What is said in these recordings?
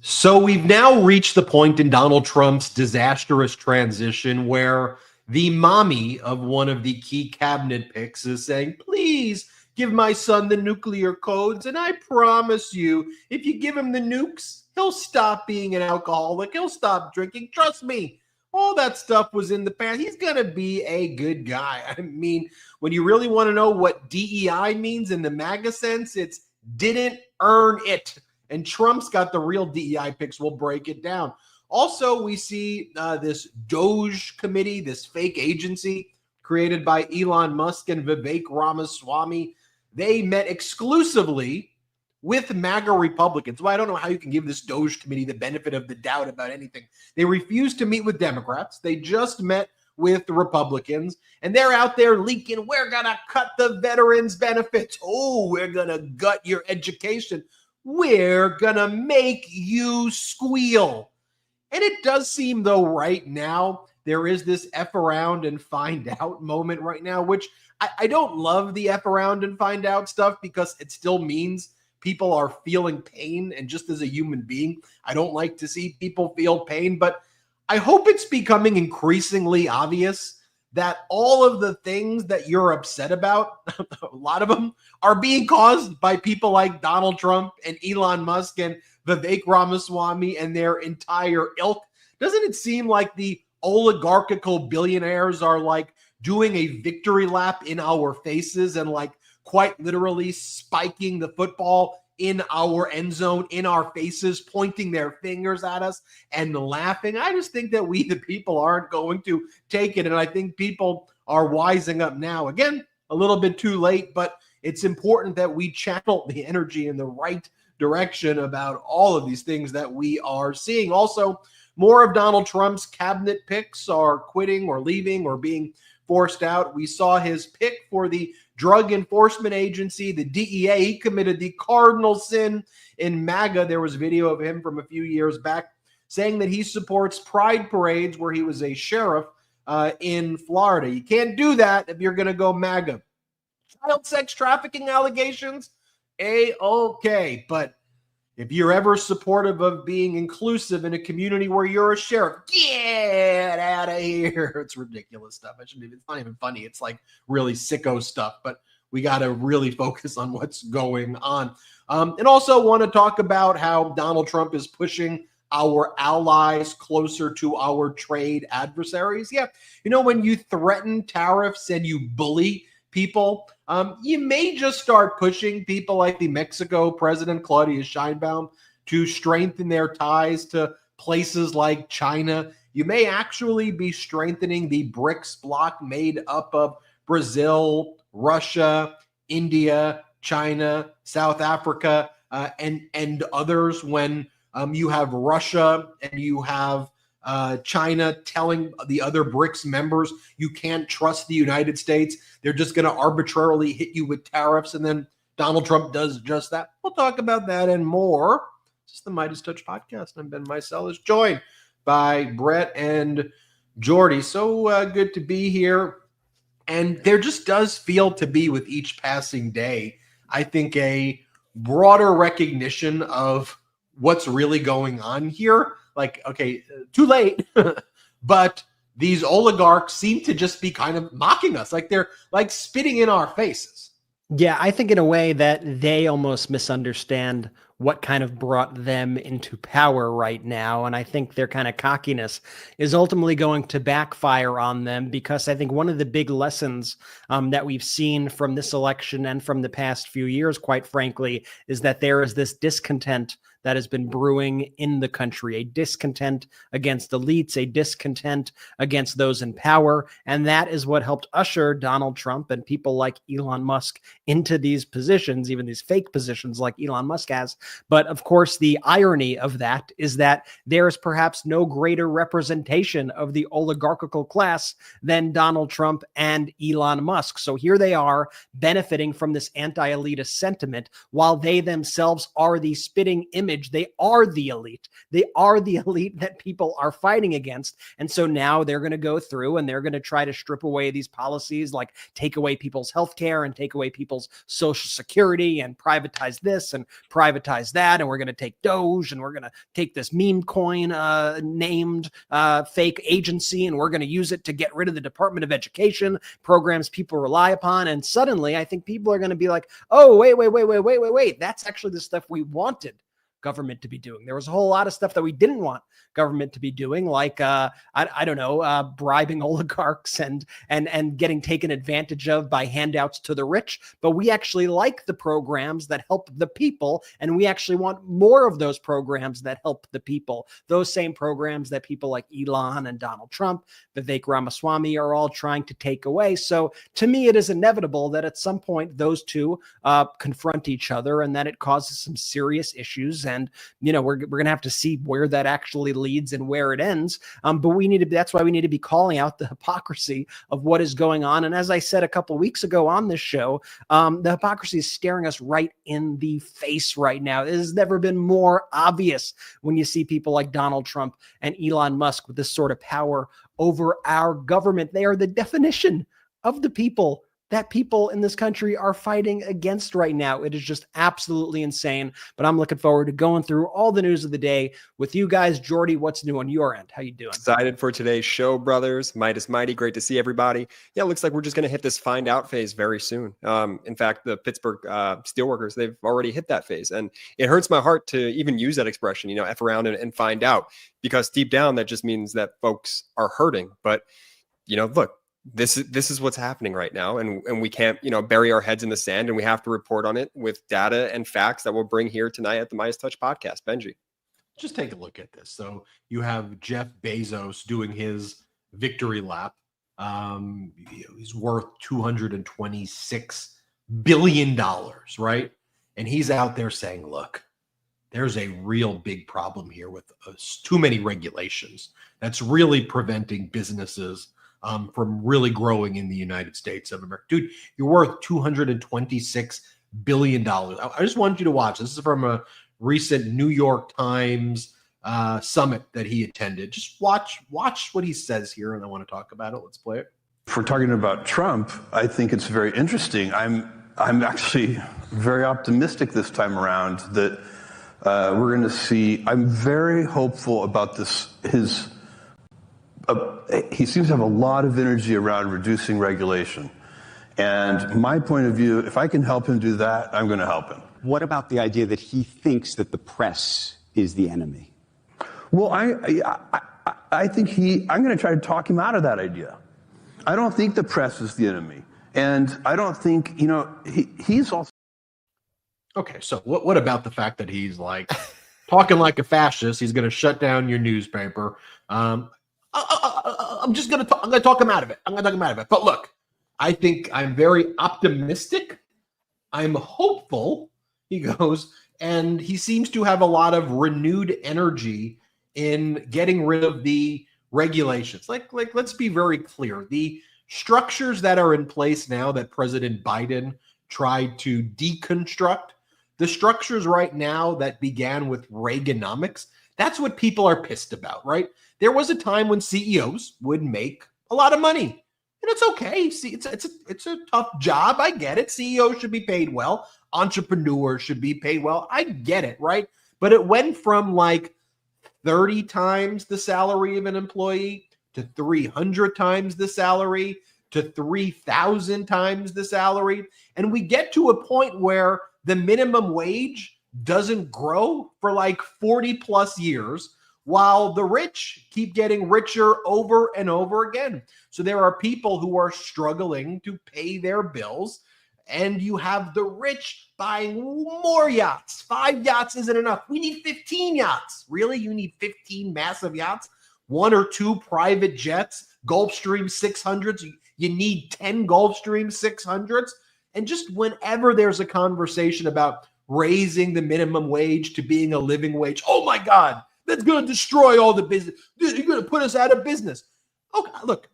So we've now reached the point in Donald Trump's disastrous transition where the mommy of one of the key cabinet picks is saying, please give my son the nuclear codes. And I promise you, if you give him the nukes, he'll stop being an alcoholic. He'll stop drinking. Trust me. All that stuff was in the past. He's going to be a good guy. I mean, when you really want to know what DEI means in the MAGA sense, it's didn't earn it. And Trump's got the real DEI picks. We'll break it down. Also, we see this DOGE committee, this fake agency created by Elon Musk and Vivek Ramaswamy. They met exclusively with MAGA Republicans. Well, I don't know how you can give this DOGE committee the benefit of the doubt about anything. They refused to meet with Democrats. They just met with the Republicans, and they're out there leaking, we're going to cut the veterans' benefits. Oh, we're going to gut your education. We're going to make you squeal. And it does seem, though, right now, there is this F around and find out moment right now, which I don't love the F around and find out stuff because it still means people are feeling pain. And just as a human being, I don't like to see people feel pain, but I hope it's becoming increasingly obvious that all of the things that you're upset about, a lot of them are being caused by people like Donald Trump and Elon Musk and Vivek Ramaswamy and their entire ilk. Doesn't it seem like the oligarchical billionaires are like doing a victory lap in our faces and like quite literally spiking the football in our end zone, in our faces, pointing their fingers at us and laughing? I just think that we, the people, aren't going to take it. And I think people are wising up now. Again, a little bit too late, but it's important that we channel the energy in the right direction about all of these things that we are seeing. Also, more of Donald Trump's cabinet picks are quitting or leaving or being forced out. We saw his pick for the Drug Enforcement Agency, the DEA. He committed the cardinal sin in MAGA. There was video of him from a few years back saying that he supports pride parades where he was a sheriff in Florida. You can't do that if you're going to go MAGA. Child sex trafficking allegations, A-okay. But if you're ever supportive of being inclusive in a community where you're a sheriff, get out of here. It's ridiculous stuff. It's not even funny. It's like really sicko stuff, but we got to really focus on what's going on. And also want to talk about how Donald Trump is pushing our allies closer to our trade adversaries. Yeah, you know, when you threaten tariffs and you bully people, you may just start pushing people like the Mexico president, Claudia Sheinbaum, to strengthen their ties to places like China. You may actually be strengthening the BRICS bloc made up of Brazil, Russia, India, China, South Africa, and others when you have Russia and you have China telling the other BRICS members you can't trust the United States. They're just going to arbitrarily hit you with tariffs. And then Donald Trump does just that. We'll talk about that and more. This is the MeidasTouch Podcast. I'm Ben Meiselas, joined by Brett and Jordy. So good to be here. And there just does feel to be, with each passing day, I think, a broader recognition of what's really going on here. Like, okay, too late, but these oligarchs seem to just be kind of mocking us. Like they're like spitting in our faces. Yeah, I think in a way that they almost misunderstand what kind of brought them into power right now. And I think their kind of cockiness is ultimately going to backfire on them, because I think one of the big lessons that we've seen from this election and from the past few years, quite frankly, is that there is this discontent that has been brewing in the country, a discontent against elites, a discontent against those in power. And that is what helped usher Donald Trump and people like Elon Musk into these positions, even these fake positions like Elon Musk has. But of course, the irony of that is that there is perhaps no greater representation of the oligarchical class than Donald Trump and Elon Musk. So here they are benefiting from this anti-elitist sentiment while they themselves are the spitting image. They are the elite. They are the elite that people are fighting against. And so now they're going to go through and they're going to try to strip away these policies, like take away people's health care and take away people's social security and privatize this and privatize privatize that, and we're going to take DOGE, and we're going to take this meme coin named fake agency, and we're going to use it to get rid of the Department of Education programs people rely upon. And suddenly I think people are going to be like, oh, wait. That's actually the stuff we wanted government to be doing. There was a whole lot of stuff that we didn't want government to be doing, like I don't know, bribing oligarchs and getting taken advantage of by handouts to the rich. But we actually like the programs that help the people, and we actually want more of those programs that help the people. Those same programs that people like Elon and Donald Trump, Vivek Ramaswamy are all trying to take away. So to me, it is inevitable that at some point those two confront each other, and that it causes some serious issues. And we're going to have to see where that actually leads and where it ends. But that's why we need to be calling out the hypocrisy of what is going on. And as I said a couple of weeks ago on this show, the hypocrisy is staring us right in the face right now. It has never been more obvious when you see people like Donald Trump and Elon Musk with this sort of power over our government. They are the definition of the people that people in this country are fighting against right now. It is just absolutely insane. But I'm looking forward to going through all the news of the day with you guys. Jordy, what's new on your end? How you doing? Excited for today's show, brothers. Midas Mighty, great to see everybody. Yeah, it looks like we're just going to hit this find out phase very soon. In fact, the Pittsburgh Steelworkers, they've already hit that phase. And it hurts my heart to even use that expression, F around and find out, because deep down, that just means that folks are hurting. But, look, this is what's happening right now, and we can't bury our heads in the sand, and we have to report on it with data and facts that we'll bring here tonight at the MeidasTouch Podcast. Benji, just take a look at this. So you have Jeff Bezos doing his victory lap. He's worth $226 billion, right? And he's out there saying, look, there's a real big problem here with too many regulations that's really preventing businesses from really growing in the United States of America. Dude, you're worth $226 billion. I just wanted you to watch. This is from a recent New York Times summit that he attended. Just watch what he says here, and I want to talk about it. Let's play it. If we're talking about Trump, I think it's very interesting. I'm actually very optimistic this time around that we're going to see. I'm very hopeful about this. He seems to have a lot of energy around reducing regulation. And my point of view, if I can help him do that, I'm going to help him. What about the idea that he thinks that the press is the enemy? Well, I think I'm going to try to talk him out of that idea. I don't think the press is the enemy. And I don't think, he's also. Okay, so what about the fact that he's like talking like a fascist? He's going to shut down your newspaper. I'm going to talk him out of it. But look, I think I'm very optimistic. I'm hopeful, he goes, and he seems to have a lot of renewed energy in getting rid of the regulations. Like let's be very clear. The structures that are in place now that President Biden tried to deconstruct, the structures right now that began with Reaganomics, that's what people are pissed about, right? There was a time when CEOs would make a lot of money, and it's okay. See, it's a tough job. I get it. CEOs should be paid well. Entrepreneurs should be paid well. I get it, right? But it went from like 30 times the salary of an employee to 300 times the salary to 3,000 times the salary. And we get to a point where the minimum wage doesn't grow for like 40 plus years, while the rich keep getting richer over and over again. So there are people who are struggling to pay their bills, and you have the rich buying more yachts. 5 yachts isn't enough. We need 15 yachts. Really? You need 15 massive yachts? 1 or 2 private jets, Gulfstream 600s. You need 10 Gulfstream 600s. And just whenever there's a conversation about raising the minimum wage to being a living wage, oh my God, that's going to destroy all the business. You're going to put us out of business. Okay, look,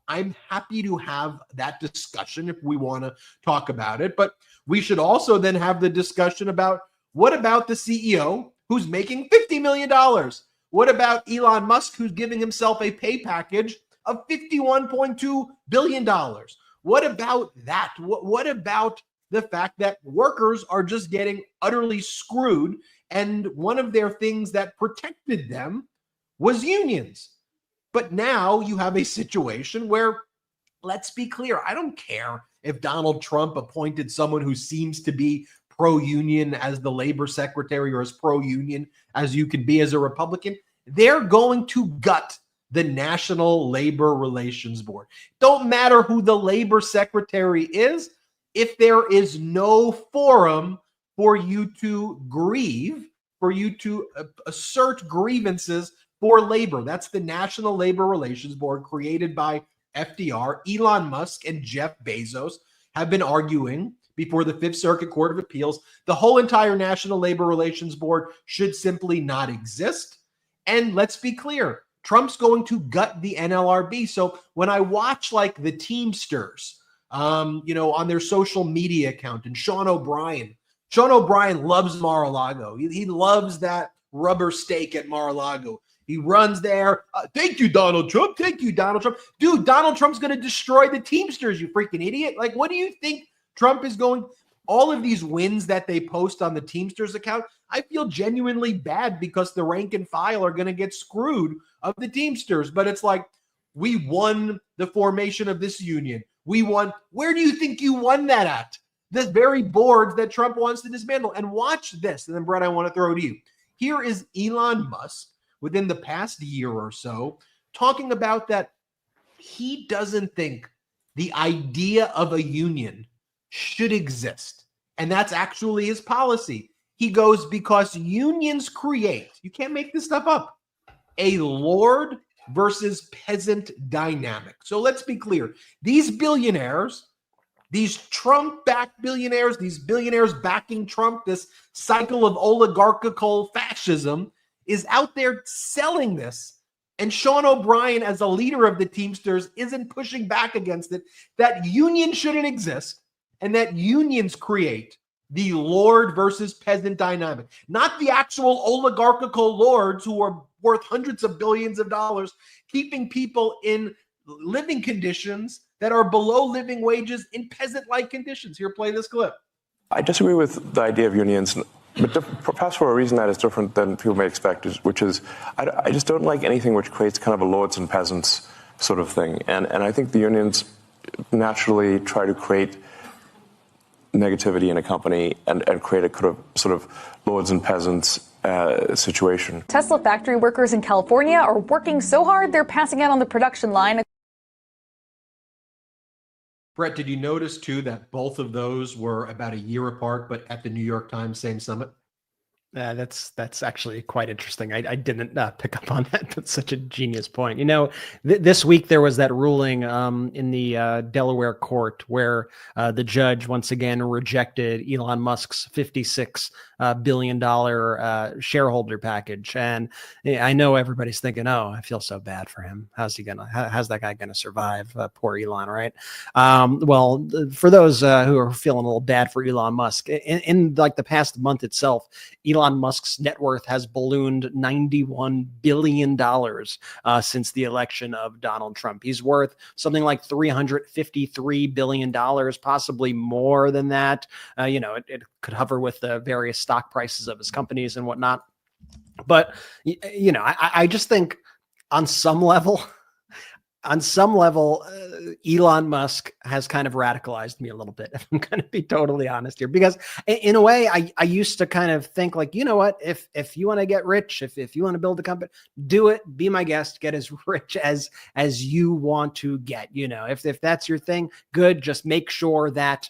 I'm happy to have that discussion if we want to talk about it, but we should also then have the discussion about what about the CEO who's making $50 million? What about Elon Musk, who's giving himself a pay package of $51.2 billion? What about that? What about the fact that workers are just getting utterly screwed And one of their things that protected them was unions. But now you have a situation where, let's be clear, I don't care if Donald Trump appointed someone who seems to be pro-union as the labor secretary or as pro-union as you can be as a Republican. They're going to gut the National Labor Relations Board. Don't matter who the labor secretary is, if there is no forum for you to grieve, for you to assert grievances for labor. That's the National Labor Relations Board created by FDR. Elon Musk and Jeff Bezos have been arguing before the Fifth Circuit Court of Appeals. The whole entire National Labor Relations Board should simply not exist. And let's be clear, Trump's going to gut the NLRB. So when I watch like the Teamsters, on their social media account, and Sean O'Brien loves Mar-a-Lago. He loves that rubber steak at Mar-a-Lago. He runs there. Thank you, Donald Trump. Thank you, Donald Trump. Dude, Donald Trump's going to destroy the Teamsters, you freaking idiot. Like, what do you think Trump is going? All of these wins that they post on the Teamsters account, I feel genuinely bad because the rank and file are going to get screwed of the Teamsters. But it's like, we won the formation of this union. We won. Where do you think you won that at? The very boards that Trump wants to dismantle. And watch this. And then, Brett, I want to throw to you. Here is Elon Musk within the past year or so talking about that he doesn't think the idea of a union should exist. And that's actually his policy. He goes, because unions create, you can't make this stuff up, a lord versus peasant dynamic. So let's be clear. These billionaires, these Trump-backed billionaires, these billionaires backing Trump, this cycle of oligarchical fascism is out there selling this. And Sean O'Brien, as a leader of the Teamsters, isn't pushing back against it, that unions shouldn't exist and that unions create the lord versus peasant dynamic, not the actual oligarchical lords who are worth hundreds of billions of dollars, keeping people in living conditions that are below living wages in peasant-like conditions. Here, play this clip. I disagree with the idea of unions, but perhaps for a reason that is different than people may expect, which is I just don't like anything which creates kind of a lords and peasants sort of thing. And I think the unions naturally try to create negativity in a company and create a kind of sort of lords and peasants situation. Tesla factory workers in California are working so hard they're passing out on the production line. Brett, did you notice too that both of those were about a year apart, but at the New York Times same summit? That's actually quite interesting. I didn't pick up on that. That's such a genius point. This week there was that ruling in the Delaware court where the judge once again rejected Elon Musk's $56 billion shareholder package. And I know everybody's thinking, oh, I feel so bad for him. How's that guy gonna survive? Poor Elon, right? Well, for those who are feeling a little bad for Elon Musk, in like the past month itself, Elon Musk's net worth has ballooned $91 billion since the election of Donald Trump. He's worth something like $353 billion, possibly more than that. It could hover with the various stock prices of his companies and whatnot. But, I just think on some level, Elon Musk has kind of radicalized me a little bit, if I'm going to be totally honest here, because in a way, I used to kind of think like, you know what, if you want to get rich, if you want to build a company, do it, be my guest, get as rich as you want to get, if that's your thing, good. Just make sure that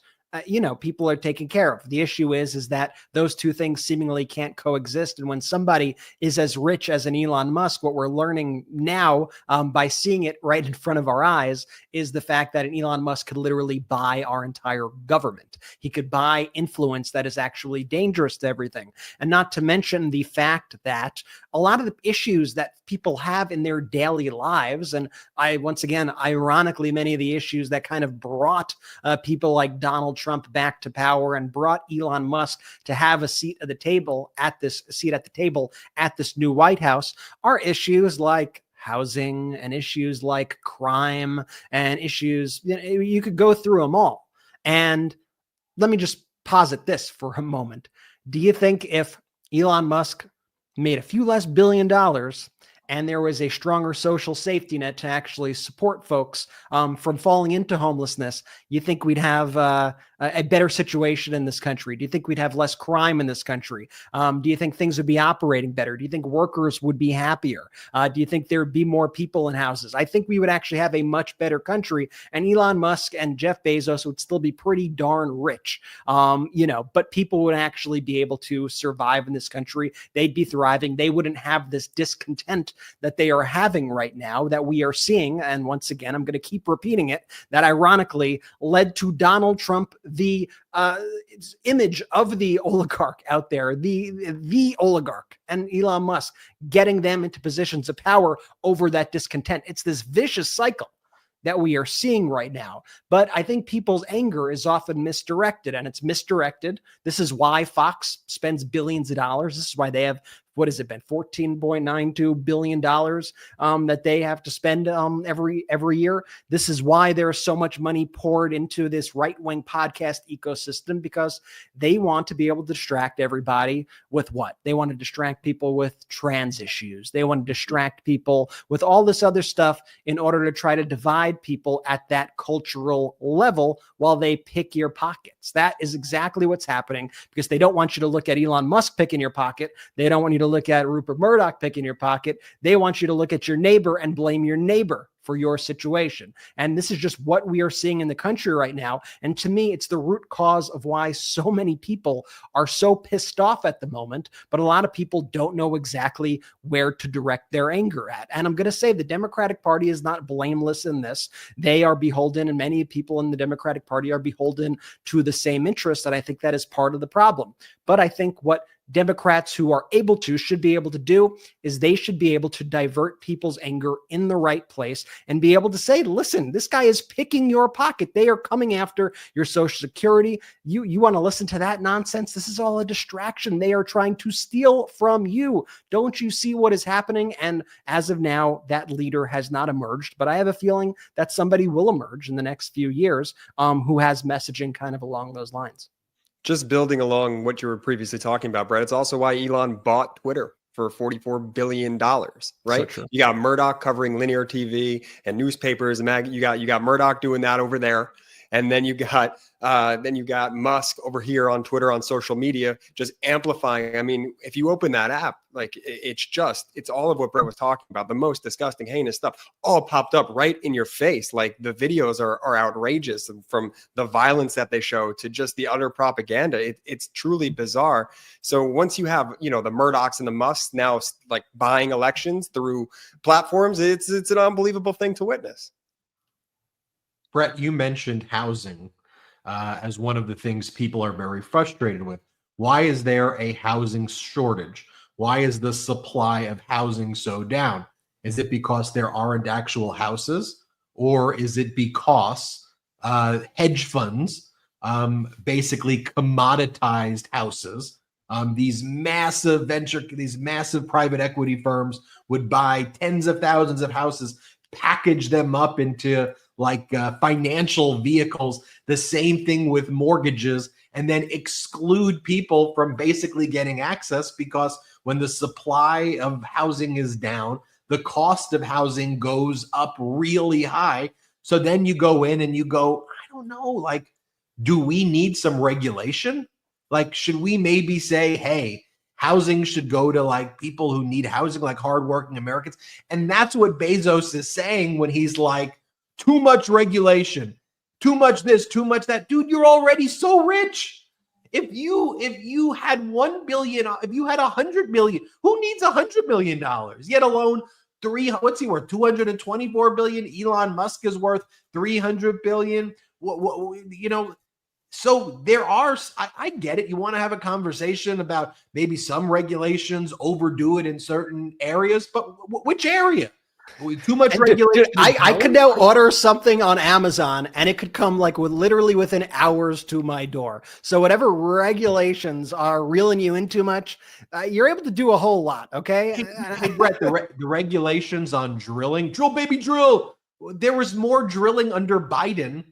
people are taken care of. The issue is that those two things seemingly can't coexist. And when somebody is as rich as an Elon Musk, what we're learning now by seeing it right in front of our eyes is the fact that an Elon Musk could literally buy our entire government. He could buy influence that is actually dangerous to everything. And not to mention the fact that a lot of the issues that people have in their daily lives, and ironically, many of the issues that kind of brought people like Donald Trump back to power and brought Elon Musk to have a seat at the table at this new White House are issues like housing and issues like crime and issues, you could go through them all. And let me just posit this for a moment. Do you think if Elon Musk made a few less $1 billion, and there was a stronger social safety net to actually support folks from falling into homelessness, you think we'd have a better situation in this country? Do you think we'd have less crime in this country? Do you think things would be operating better? Do you think workers would be happier? Do you think there would be more people in houses? I think we would actually have a much better country, and Elon Musk and Jeff Bezos would still be pretty darn rich, but people would actually be able to survive in this country. They'd be thriving. They wouldn't have this discontent that they are having right now, that we are seeing. And once again, I'm going to keep repeating it, that ironically led to Donald Trump, the image of the oligarch out there, the oligarch, and Elon Musk, getting them into positions of power over that discontent. It's this vicious cycle that we are seeing right now. But I think people's anger is often misdirected, and it's misdirected. This is why Fox spends billions of dollars. This is why they have, what has it been, $14.92 billion that they have to spend every year. This is why there is so much money poured into this right-wing podcast ecosystem, because they want to be able to distract everybody with what? They want to distract people with trans issues. They want to distract people with all this other stuff in order to try to divide people at that cultural level while they pick your pockets. That is exactly what's happening, because they don't want you to look at Elon Musk picking your pocket. They don't want you to look at Rupert Murdoch picking your pocket. They want you to look at your neighbor and blame your neighbor for your situation. And this is just what we are seeing in the country right now. And to me, it's the root cause of why so many people are so pissed off at the moment. But a lot of people don't know exactly where to direct their anger at. And I'm going to say the Democratic Party is not blameless in this. They are beholden, and many people in the Democratic Party are beholden to the same interests. And I think that is part of the problem. But I think what Democrats who are able to should be able to do is they should be able to divert people's anger in the right place and be able to say, listen, this guy is picking your pocket. They are coming after your Social Security. You want to listen to that nonsense? This is all a distraction. They are trying to steal from you. Don't you see what is happening? And as of now, that leader has not emerged, but I have a feeling that somebody will emerge in the next few years who has messaging kind of along those lines. Just building along what you were previously talking about, Brett, it's also why Elon bought Twitter for $44 billion, right? So you got Murdoch covering linear TV and newspapers, and you got Murdoch doing that over there. And then you got Musk over here on Twitter, on social media, just amplifying. I mean, if you open that app, like it's all of what Brett was talking about, the most disgusting, heinous stuff, all popped up right in your face. Like the videos are outrageous, from the violence that they show to just the utter propaganda. It's truly bizarre. So once you have, the Murdochs and the Musks now like buying elections through platforms, it's an unbelievable thing to witness. Brett, you mentioned housing as one of the things people are very frustrated with. Why is there a housing shortage? Why is the supply of housing so down? Is it because there aren't actual houses? Or is it because hedge funds basically commoditized houses? These massive private equity firms would buy tens of thousands of houses, package them up into financial vehicles, the same thing with mortgages, and then exclude people from basically getting access, because when the supply of housing is down, the cost of housing goes up really high. So then you go in and you go, I don't know, do we need some regulation? Should we maybe say, hey, housing should go to people who need housing, like hardworking Americans? And that's what Bezos is saying when he's like, too much regulation, too much this, too much that. Dude, you're already so rich. If you had $1 billion, if you had $100 million, who needs $100 million? Yet alone what's he worth? $224 billion. Elon Musk is worth $300 billion. So there are, I get it. You want to have a conversation about maybe some regulations overdo it in certain areas, but which area? Too much regulation. Dude, I could now order something on Amazon and it could come literally within hours to my door. So whatever regulations are reeling you in too much, you're able to do a whole lot. Okay. Hey, Brett, the regulations on drilling, drill, baby, drill. There was more drilling under Biden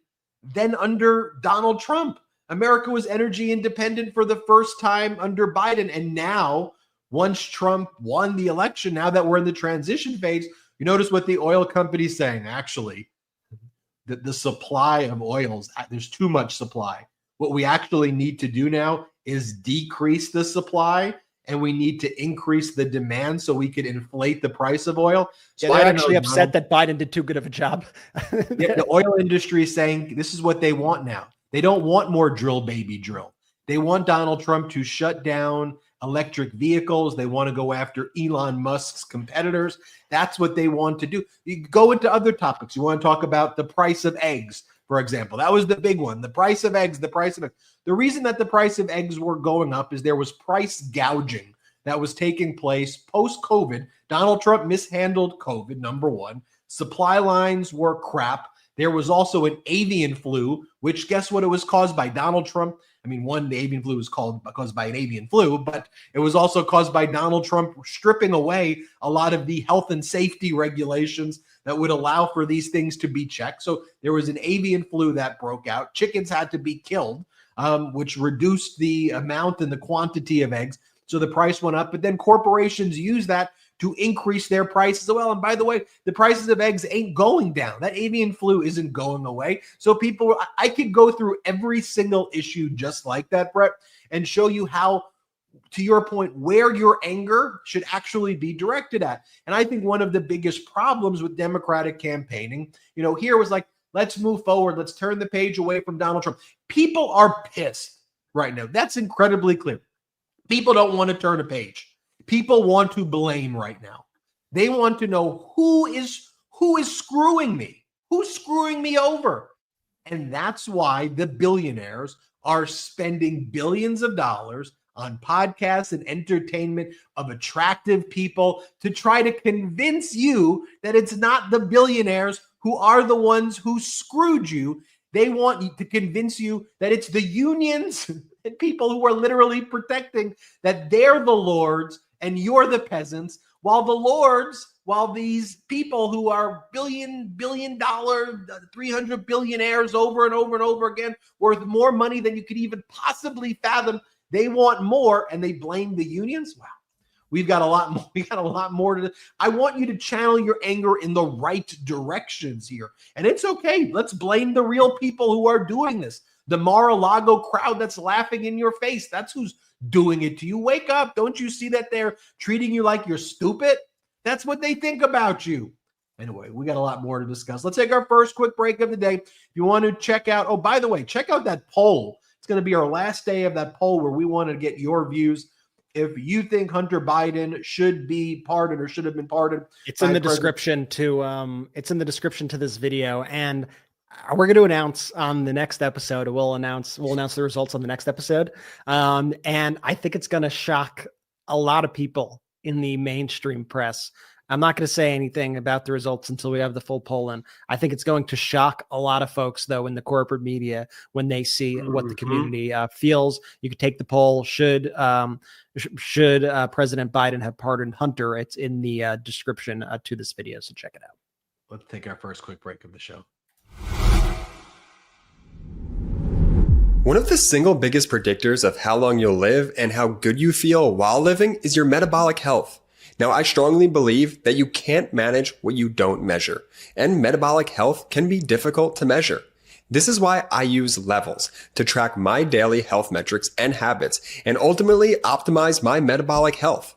than under Donald Trump. America was energy independent for the first time under Biden. And now, once Trump won the election, now that we're in the transition phase, you notice what the oil company's saying. Actually, the supply of oils, there's too much supply. What we actually need to do now is decrease the supply, and we need to increase the demand so we could inflate the price of oil. So they're actually upset that Biden did too good of a job. The oil industry is saying this is what they want now. They don't want more drill, baby, drill. They want Donald Trump to shut down electric vehicles. They want to go after Elon Musk's competitors. That's what they want to do. You go into other topics. You want to talk about the price of eggs, for example. That was the big one. The price of eggs, the price of eggs. The reason that the price of eggs were going up is there was price gouging that was taking place post-COVID. Donald Trump mishandled COVID, number one. Supply lines were crap. There was also an avian flu, which guess what? It was caused by Donald Trump. I mean, one, the avian flu was caused by an avian flu, but it was also caused by Donald Trump stripping away a lot of the health and safety regulations that would allow for these things to be checked. So there was an avian flu that broke out. Chickens had to be killed, which reduced the amount and the quantity of eggs. So the price went up, but then corporations use that to increase their prices as well. And by the way, the prices of eggs ain't going down. That avian flu isn't going away. So people, I could go through every single issue just like that, Brett, and show you how, to your point, where your anger should actually be directed at. And I think one of the biggest problems with Democratic campaigning, here was like, let's move forward. Let's turn the page away from Donald Trump. People are pissed right now. That's incredibly clear. People don't want to turn a page. People want to blame right now. They want to know who is screwing me, who's screwing me over. And that's why the billionaires are spending billions of dollars on podcasts and entertainment of attractive people to try to convince you that it's not the billionaires who are the ones who screwed you. They want to convince you that it's the unions and people who are literally protecting that they're the lords and you're the peasants, while these people who are billion dollar, 300 billionaires over and over and over again, worth more money than you could even possibly fathom, they want more and they blame the unions. Wow. We've got a lot more. We got a lot more to do. I want you to channel your anger in the right directions here. And it's okay. Let's blame the real people who are doing this. The Mar-a-Lago crowd that's laughing in your face. That's who's doing it to you. Wake up. Don't you see that they're treating you like you're stupid? That's what they think about you. Anyway, we got a lot more to discuss. Let's take our first quick break of the day. If you want to check out, by the way, check out that poll. It's going to be our last day of that poll where we want to get your views. If you think Hunter Biden should be pardoned or should have been pardoned, it's in the description to this video, and we're going to announce on the next episode. We'll announce the results on the next episode, and I think it's going to shock a lot of people in the mainstream press. I'm not going to say anything about the results until we have the full poll in. I think it's going to shock a lot of folks, though, in the corporate media when they see what the community feels. You could take the poll. Should President Biden have pardoned Hunter? It's in the description to this video, so check it out. Let's take our first quick break of the show. One of the single biggest predictors of how long you'll live and how good you feel while living is your metabolic health. Now, I strongly believe that you can't manage what you don't measure, and metabolic health can be difficult to measure. This is why I use Levels to track my daily health metrics and habits and ultimately optimize my metabolic health.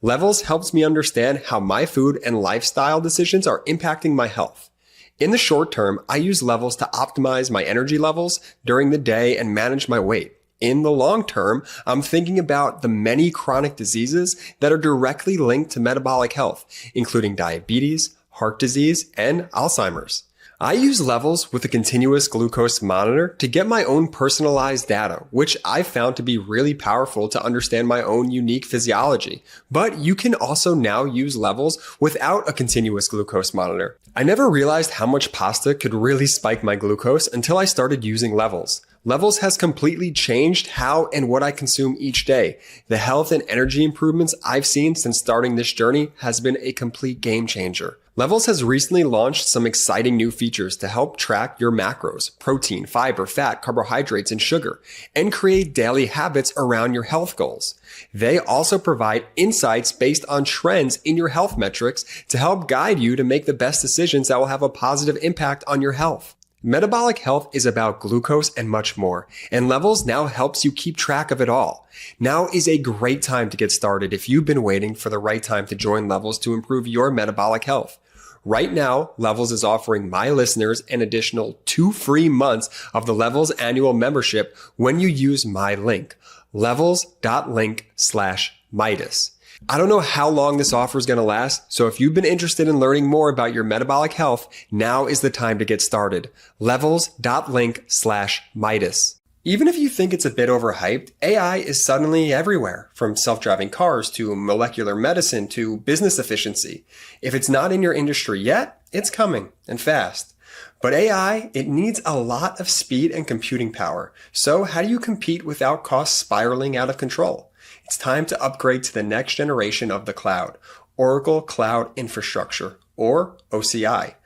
Levels helps me understand how my food and lifestyle decisions are impacting my health. In the short term, I use Levels to optimize my energy levels during the day and manage my weight. In the long term, I'm thinking about the many chronic diseases that are directly linked to metabolic health, including diabetes, heart disease, and Alzheimer's. I use Levels with a continuous glucose monitor to get my own personalized data, which I found to be really powerful to understand my own unique physiology. But you can also now use Levels without a continuous glucose monitor. I never realized how much pasta could really spike my glucose until I started using Levels. Levels has completely changed how and what I consume each day. The health and energy improvements I've seen since starting this journey has been a complete game changer. Levels has recently launched some exciting new features to help track your macros, protein, fiber, fat, carbohydrates, and sugar, and create daily habits around your health goals. They also provide insights based on trends in your health metrics to help guide you to make the best decisions that will have a positive impact on your health. Metabolic health is about glucose and much more, and Levels now helps you keep track of it all. Now is a great time to get started if you've been waiting for the right time to join Levels to improve your metabolic health. Right now, Levels is offering my listeners an additional 2 free months of the Levels annual membership when you use my link, levels.link/Meidas. I don't know how long this offer is going to last, so if you've been interested in learning more about your metabolic health, now is the time to get started. Levels.link/Meidas. Even if you think it's a bit overhyped, AI is suddenly everywhere, from self-driving cars to molecular medicine to business efficiency. If it's not in your industry yet, it's coming, and fast. But AI, it needs a lot of speed and computing power. So how do you compete without costs spiraling out of control? It's time to upgrade to the next generation of the cloud, Oracle Cloud Infrastructure, or OCI.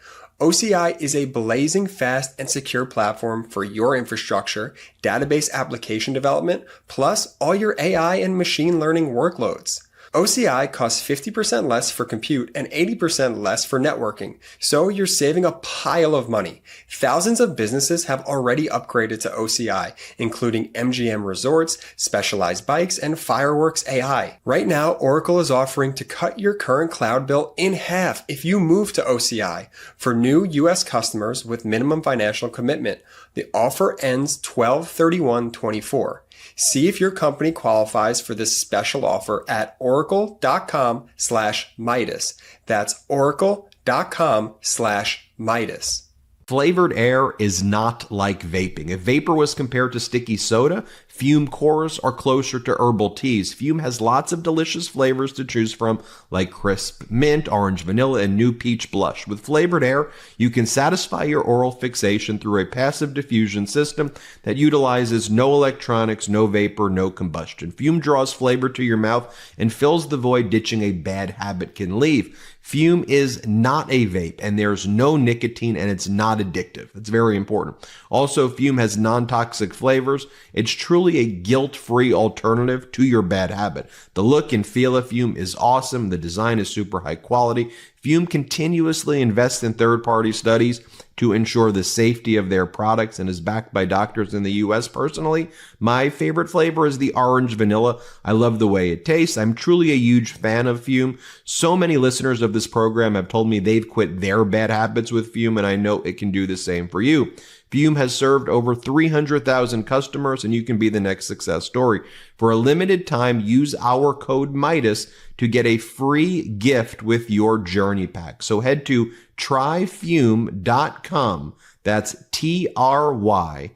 OCI is a blazing fast and secure platform for your infrastructure, database application development, plus all your AI and machine learning workloads. OCI costs 50% less for compute and 80% less for networking, so you're saving a pile of money. Thousands of businesses have already upgraded to OCI, including MGM Resorts, Specialized Bikes, and Fireworks AI. Right now, Oracle is offering to cut your current cloud bill in half if you move to OCI for new U.S. customers with minimum financial commitment. The offer ends 12/31/24. See if your company qualifies for this special offer at oracle.com/Meidas. That's oracle.com/Meidas. Flavored air is not like vaping. If vapor was compared to sticky soda, Fume cores are closer to herbal teas. Fume has lots of delicious flavors to choose from, like crisp mint, orange vanilla, and new peach blush. With flavored air, you can satisfy your oral fixation through a passive diffusion system that utilizes no electronics, no vapor, no combustion. Fume draws flavor to your mouth and fills the void ditching a bad habit can leave. Fume is not a vape, and there's no nicotine, and it's not addictive. It's very important. Also, Fume has non-toxic flavors. It's truly a guilt-free alternative to your bad habit. The look and feel of Fume is awesome. The design is super high quality. Fume continuously invests in third-party studies to ensure the safety of their products and is backed by doctors in the U.S. Personally, my favorite flavor is the orange vanilla. I love the way it tastes. I'm truly a huge fan of Fume. So many listeners of this program have told me they've quit their bad habits with Fume, and I know it can do the same for you. Fume has served over 300,000 customers, and you can be the next success story. For a limited time, use our code Meidas to get a free gift with your journey pack. So head to tryfume.com. That's tryfum.com.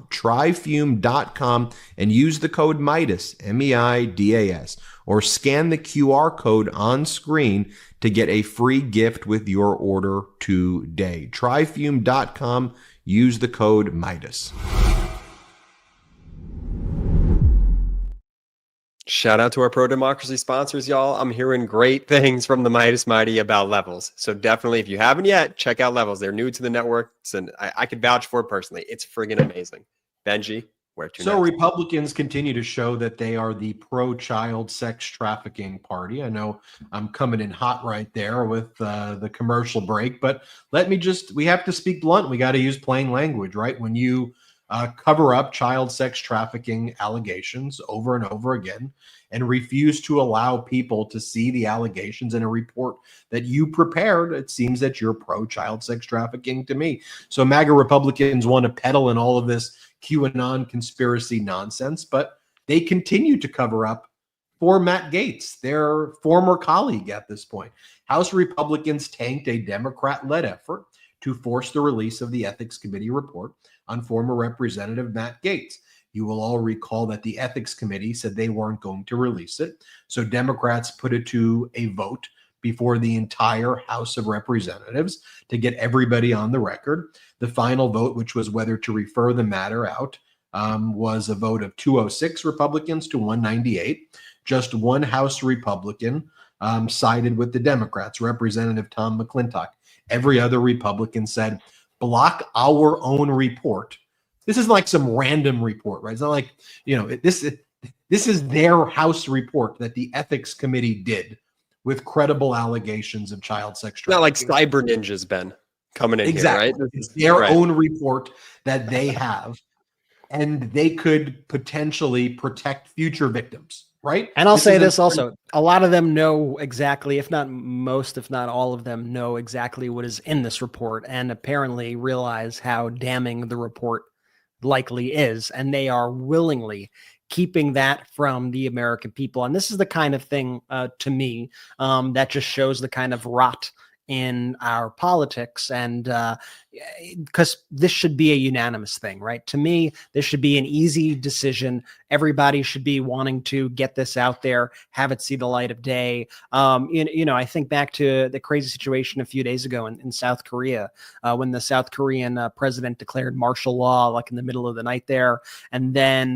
Tryfume.com and use the code Meidas, M-E-I-D-A-S, or scan the QR code on screen to get a free gift with your order today. Tryfume.com. Use the code Meidas. Shout out to our pro-democracy sponsors, y'all. I'm hearing great things from the Meidas Mighty about Levels. So definitely, if you haven't yet, check out Levels. They're new to the network, and I could vouch for it personally. It's friggin' amazing. Benji, where to So next? Republicans continue to show that they are the pro-child sex trafficking party. I know I'm coming in hot right there with the commercial break, but we have to speak blunt. We got to use plain language, right? When you cover up child sex trafficking allegations over and over again and refuse to allow people to see the allegations in a report that you prepared, it seems that you're pro-child sex trafficking to me. So MAGA Republicans want to peddle in all of this QAnon conspiracy nonsense, but they continue to cover up for Matt Gaetz, their former colleague at this point. House Republicans tanked a Democrat-led effort to force the release of the Ethics Committee report on former Representative Matt Gaetz. You will all recall that the Ethics Committee said they weren't going to release it. So Democrats put it to a vote before the entire House of Representatives to get everybody on the record. The final vote, which was whether to refer the matter out, was a vote of 206 Republicans to 198. Just one House Republican sided with the Democrats, Representative Tom McClintock. Every other Republican said, block our own report. This is like some random report, right? It's not like, this is their House report that the Ethics Committee did with credible allegations of child sex trafficking. Not like cyber ninjas, Ben, coming in here, right? It's their own report that they have, and they could potentially protect future victims, right? And I'll say this also, a lot of them know exactly, if not most, if not all of them know exactly what is in this report, and apparently realize how damning the report likely is, and they are willingly keeping that from the American people. And this is the kind of thing, to me, that just shows the kind of rot in our politics. And because this should be a unanimous thing, right? To me, this should be an easy decision. Everybody should be wanting to get this out there, have it see the light of day. I think back to the crazy situation a few days ago in South Korea, when the South Korean president declared martial law, like in the middle of the night there. And then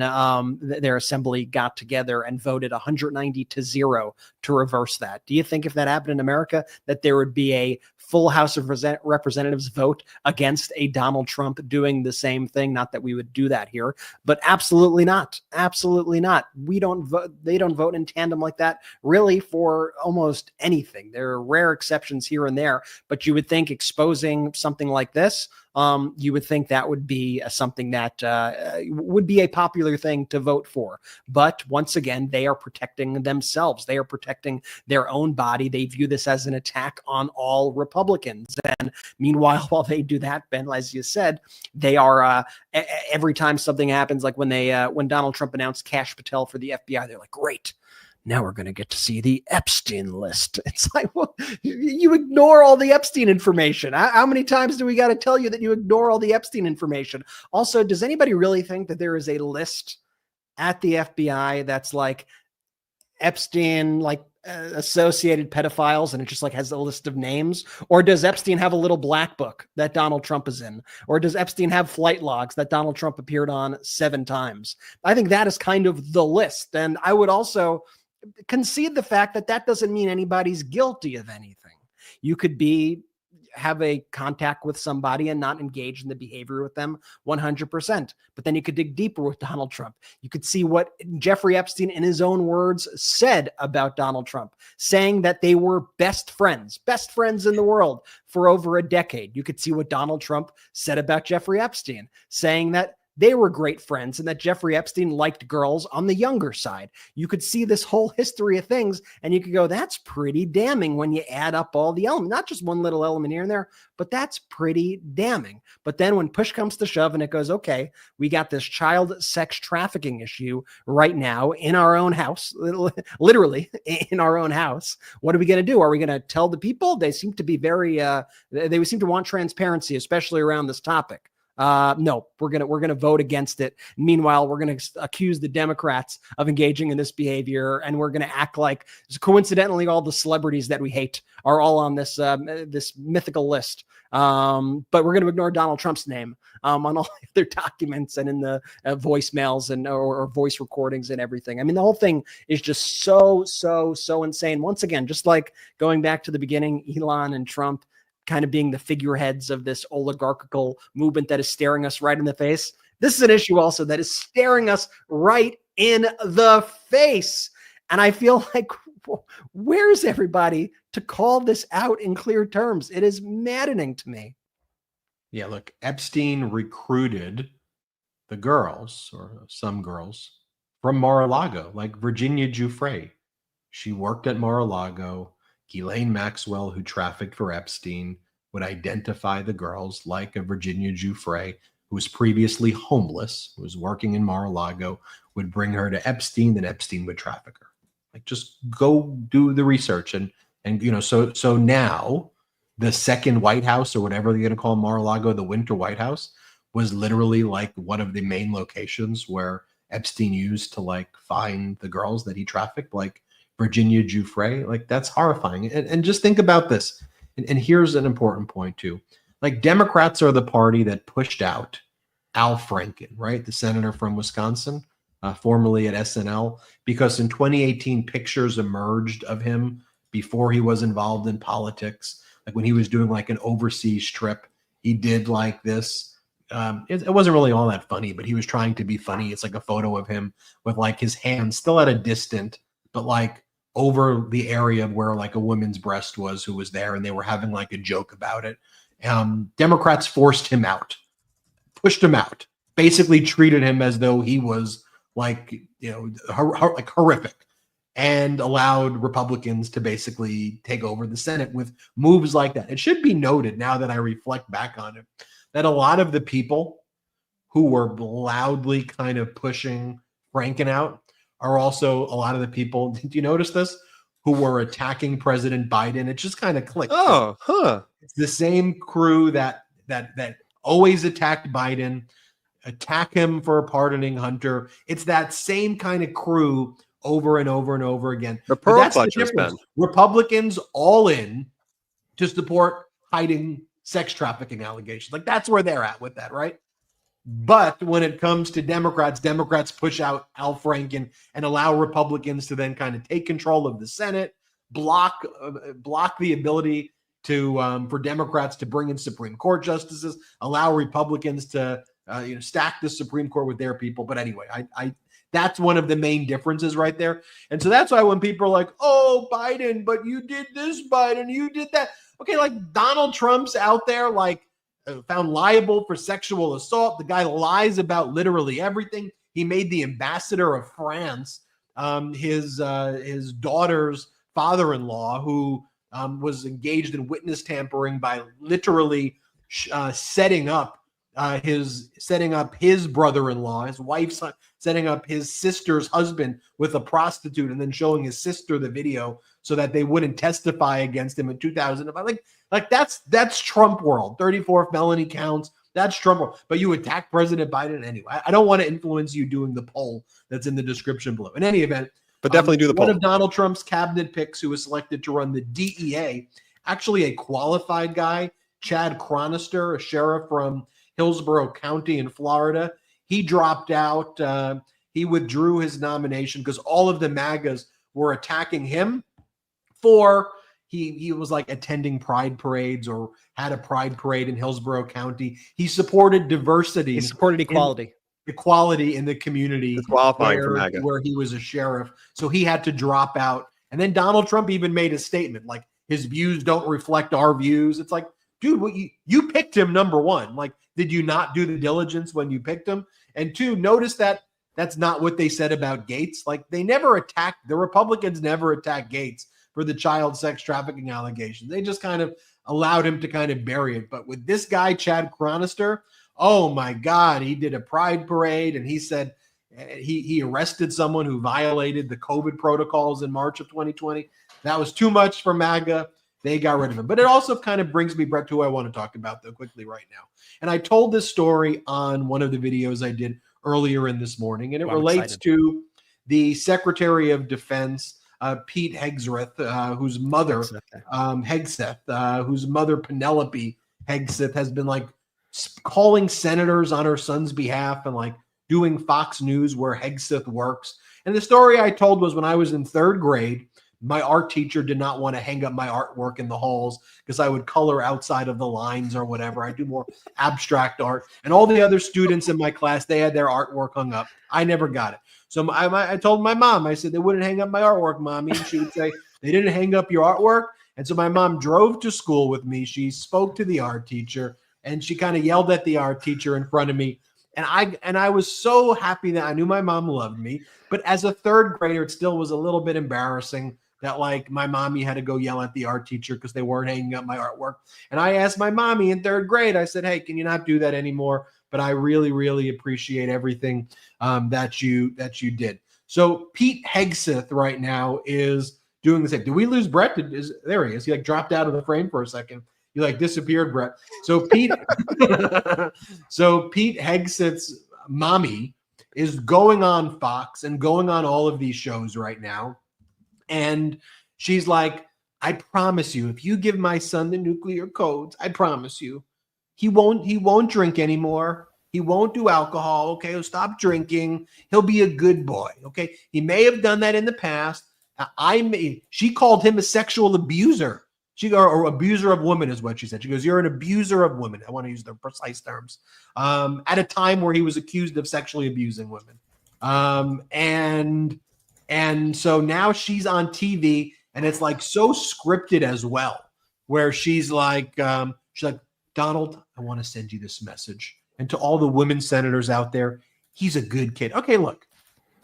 their assembly got together and voted 190-0 to reverse that. Do you think if that happened in America, that there would be a full House of Representatives vote against a Donald Trump doing the same thing? Not that we would do that here, but absolutely not. Absolutely not. We don't vote. They don't vote in tandem like that, really, for almost anything. There are rare exceptions here and there, but you would think exposing something like this, you would think that would be something that would be a popular thing to vote for. But once again, they are protecting themselves. They are protecting their own body. They view this as an attack on all Republicans. And meanwhile, while they do that, Ben, as you said, they are every time something happens, like when Donald Trump announced Kash Patel for the FBI, they're like, great. Now we're going to get to see the Epstein list. It's like, well, you ignore all the Epstein information. How many times do we got to tell you that you ignore all the Epstein information? Also, does anybody really think that there is a list at the FBI that's like Epstein, like associated pedophiles, and it just like has a list of names? Or does Epstein have a little black book that Donald Trump is in? Or does Epstein have flight logs that Donald Trump appeared on 7 times? I think that is kind of the list. And I would also concede the fact that that doesn't mean anybody's guilty of anything. You could have a contact with somebody and not engage in the behavior with them 100%. But then you could dig deeper with Donald Trump. You could see what Jeffrey Epstein, in his own words, said about Donald Trump, saying that they were best friends in the world for over a decade. You could see what Donald Trump said about Jeffrey Epstein, saying that they were great friends and that Jeffrey Epstein liked girls on the younger side. You could see this whole history of things, and you could go, that's pretty damning when you add up all the elements, not just one little element here and there, but that's pretty damning. But then when push comes to shove and it goes, okay, we got this child sex trafficking issue right now in our own house, literally in our own house. What are we going to do? Are we going to tell the people? They seem to be they seem to want transparency, especially around this topic. No, we're gonna vote against it. Meanwhile, we're gonna accuse the Democrats of engaging in this behavior, and we're gonna act like coincidentally all the celebrities that we hate are all on this this mythical list. But we're gonna ignore Donald Trump's name on all the other documents and in the voicemails and or voice recordings and everything. I mean, the whole thing is just so insane. Once again, just like going back to the beginning, Elon and Trump kind of being the figureheads of this oligarchical movement that is staring us right in the face. This is an issue also that is staring us right in the face. And I feel like, where's everybody to call this out in clear terms? It is maddening to me. Yeah, look, Epstein recruited the girls, or some girls, from Mar-a-Lago, like Virginia Giuffre. She worked at Mar-a-Lago. Ghislaine Maxwell, who trafficked for Epstein, would identify the girls like a Virginia Giuffre, who was previously homeless, who was working in Mar-a-Lago, would bring her to Epstein, then Epstein would traffic her. Like, just go do the research. And so now the second White House, or whatever they're going to call Mar-a-Lago, the Winter White House, was literally like one of the main locations where Epstein used to like find the girls that he trafficked, like Virginia Giuffre. Like, that's horrifying. And just think about this. And here's an important point too. Like, Democrats are the party that pushed out Al Franken, right? The senator from Wisconsin, formerly at SNL, because in 2018, pictures emerged of him before he was involved in politics. Like when he was doing like an overseas trip, he did like this. It wasn't really all that funny, but he was trying to be funny. It's like a photo of him with like his hand still at a distance, but like over the area where like a woman's breast was, who was there, and they were having like a joke about it. Democrats forced him out, pushed him out, basically treated him as though he was like, like horrific, and allowed Republicans to basically take over the Senate with moves like that. It should be noted, now that I reflect back on it, that a lot of the people who were loudly kind of pushing Franken out are also a lot of the people, did you notice this, who were attacking President Biden? It just kind of clicked. Oh, huh. It's the same crew that always attacked Biden, attack him for pardoning Hunter. It's that same kind of crew over and over and over again. The But pearl that's the clutchers, difference. Ben. Republicans all in to support hiding sex trafficking allegations. Like that's where they're at with that, right? But when it comes to Democrats push out Al Franken and allow Republicans to then kind of take control of the Senate, block the ability to for Democrats to bring in Supreme Court justices, allow Republicans to stack the Supreme Court with their people. But anyway, I that's one of the main differences right there. And so that's why when people are like, "Oh, Biden, but you did this, Biden, you did that." Okay, like Donald Trump's out there, like found liable for sexual assault. The guy lies about literally everything. He made the ambassador of France his daughter's father-in-law, who was engaged in witness tampering by literally setting up his brother-in-law, his wife's setting up his sister's husband with a prostitute, and then showing his sister the video so that they wouldn't testify against him in 2005. Like that's Trump world. 34 felony counts. That's Trump world. But you attack President Biden anyway. I don't want to influence you doing the poll that's in the description below. In any event, But definitely do the poll. One of Donald Trump's cabinet picks who was selected to run the DEA, actually a qualified guy, Chad Chronister, a sheriff from Hillsborough County in Florida. He dropped out. He withdrew his nomination because all of the MAGAs were attacking him for he was like attending pride parades or had a pride parade in Hillsborough County. He supported diversity. He supported equality. Equality in the community Disqualifying for MAGA. where he was a sheriff. So he had to drop out. And then Donald Trump even made a statement like his views don't reflect our views. It's like, dude, what you picked him, number one. Like, did you not do the diligence when you picked him? And two, notice that that's not what they said about Gaetz. Like, they never attacked, the Republicans never attacked Gaetz for the child sex trafficking allegations. They just kind of allowed him to kind of bury it. But with this guy, Chad Chronister, oh my God, he did a pride parade, and he said he arrested someone who violated the COVID protocols in March of 2020. That was too much for MAGA. They got rid of him. But it also kind of brings me, Brett, to who I want to talk about, though, quickly right now. And I told this story on one of the videos I did earlier in this morning, and it relates to the Secretary of Defense, Pete Hegseth, whose mother, Hegseth, whose mother, Penelope Hegseth, has been like calling senators on her son's behalf and like doing Fox News where Hegseth works. And the story I told was when I was in third grade, my art teacher did not want to hang up my artwork in the halls because I would color outside of the lines or whatever. I do more abstract art. And all the other students in my class, they had their artwork hung up. I never got it. So I told my mom, I said, they wouldn't hang up my artwork, Mommy. And she would say, they didn't hang up your artwork. And so my mom drove to school with me. She spoke to the art teacher, and she kind of yelled at the art teacher in front of me. And I was so happy that I knew my mom loved me. But as a third grader, it still was a little bit embarrassing that like my mommy had to go yell at the art teacher because they weren't hanging up my artwork. And I asked my mommy in third grade, I said, hey, can you not do that anymore? But I really, really appreciate everything that you did. So Pete Hegseth right now is doing the same. Did we lose Brett? There he is. He like dropped out of the frame for a second. You like disappeared, Brett. So Pete, Pete Hegseth's mommy is going on Fox and going on all of these shows right now. And she's like, I promise you, if you give my son the nuclear codes, I promise you, he won't drink anymore. He won't do alcohol. Okay. He'll stop drinking. He'll be a good boy. Okay. He may have done that in the past. She called him a sexual abuser. Or abuser of women is what she said. She goes, you're an abuser of women. I want to use the precise terms. At a time where he was accused of sexually abusing women. And so now she's on TV, and it's like so scripted as well, where she's like, Donald, I want to send you this message. And to all the women senators out there, he's a good kid. Okay, look,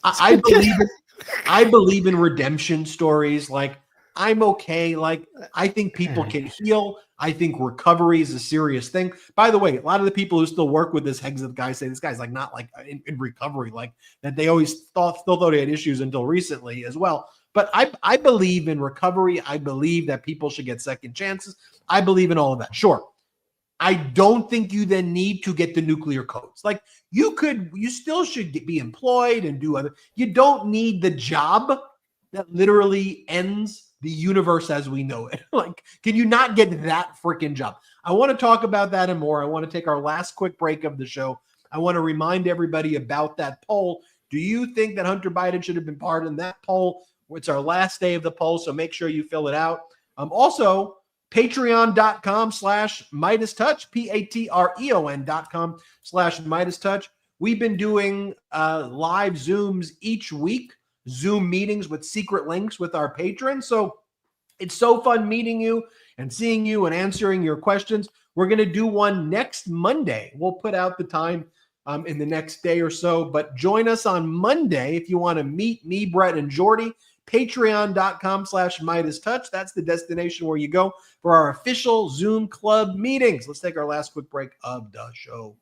I believe in redemption stories. Like, I'm okay. Like, I think people can heal. I think recovery is a serious thing. By the way, a lot of the people who still work with this Hegseth guy say this guy's like not like in recovery, like that they always still thought he had issues until recently as well. But I believe in recovery. I believe that people should get second chances. I believe in all of that. Sure. I don't think you then need to get the nuclear codes. Like, you still should be employed and do other. You don't need the job that literally ends the universe as we know it. Like, can you not get that freaking job? I want to talk about that and more. I want to take our last quick break of the show. I want to remind everybody about that poll. Do you think that Hunter Biden should have been part of that poll? It's our last day of the poll, so make sure you fill it out. Also, patreon.com/MeidasTouch, patreon.com/MeidasTouch. We've been doing live Zooms each week, Zoom meetings with secret links with our patrons. So it's so fun meeting you and seeing you and answering your questions. We're going to do one next Monday. We'll put out the time in the next day or so, but join us on Monday if you want to meet me, Brett, and Jordy. Patreon.com/MeidasTouch. That's the destination where you go for our official Zoom club meetings. Let's take our last quick break of the show.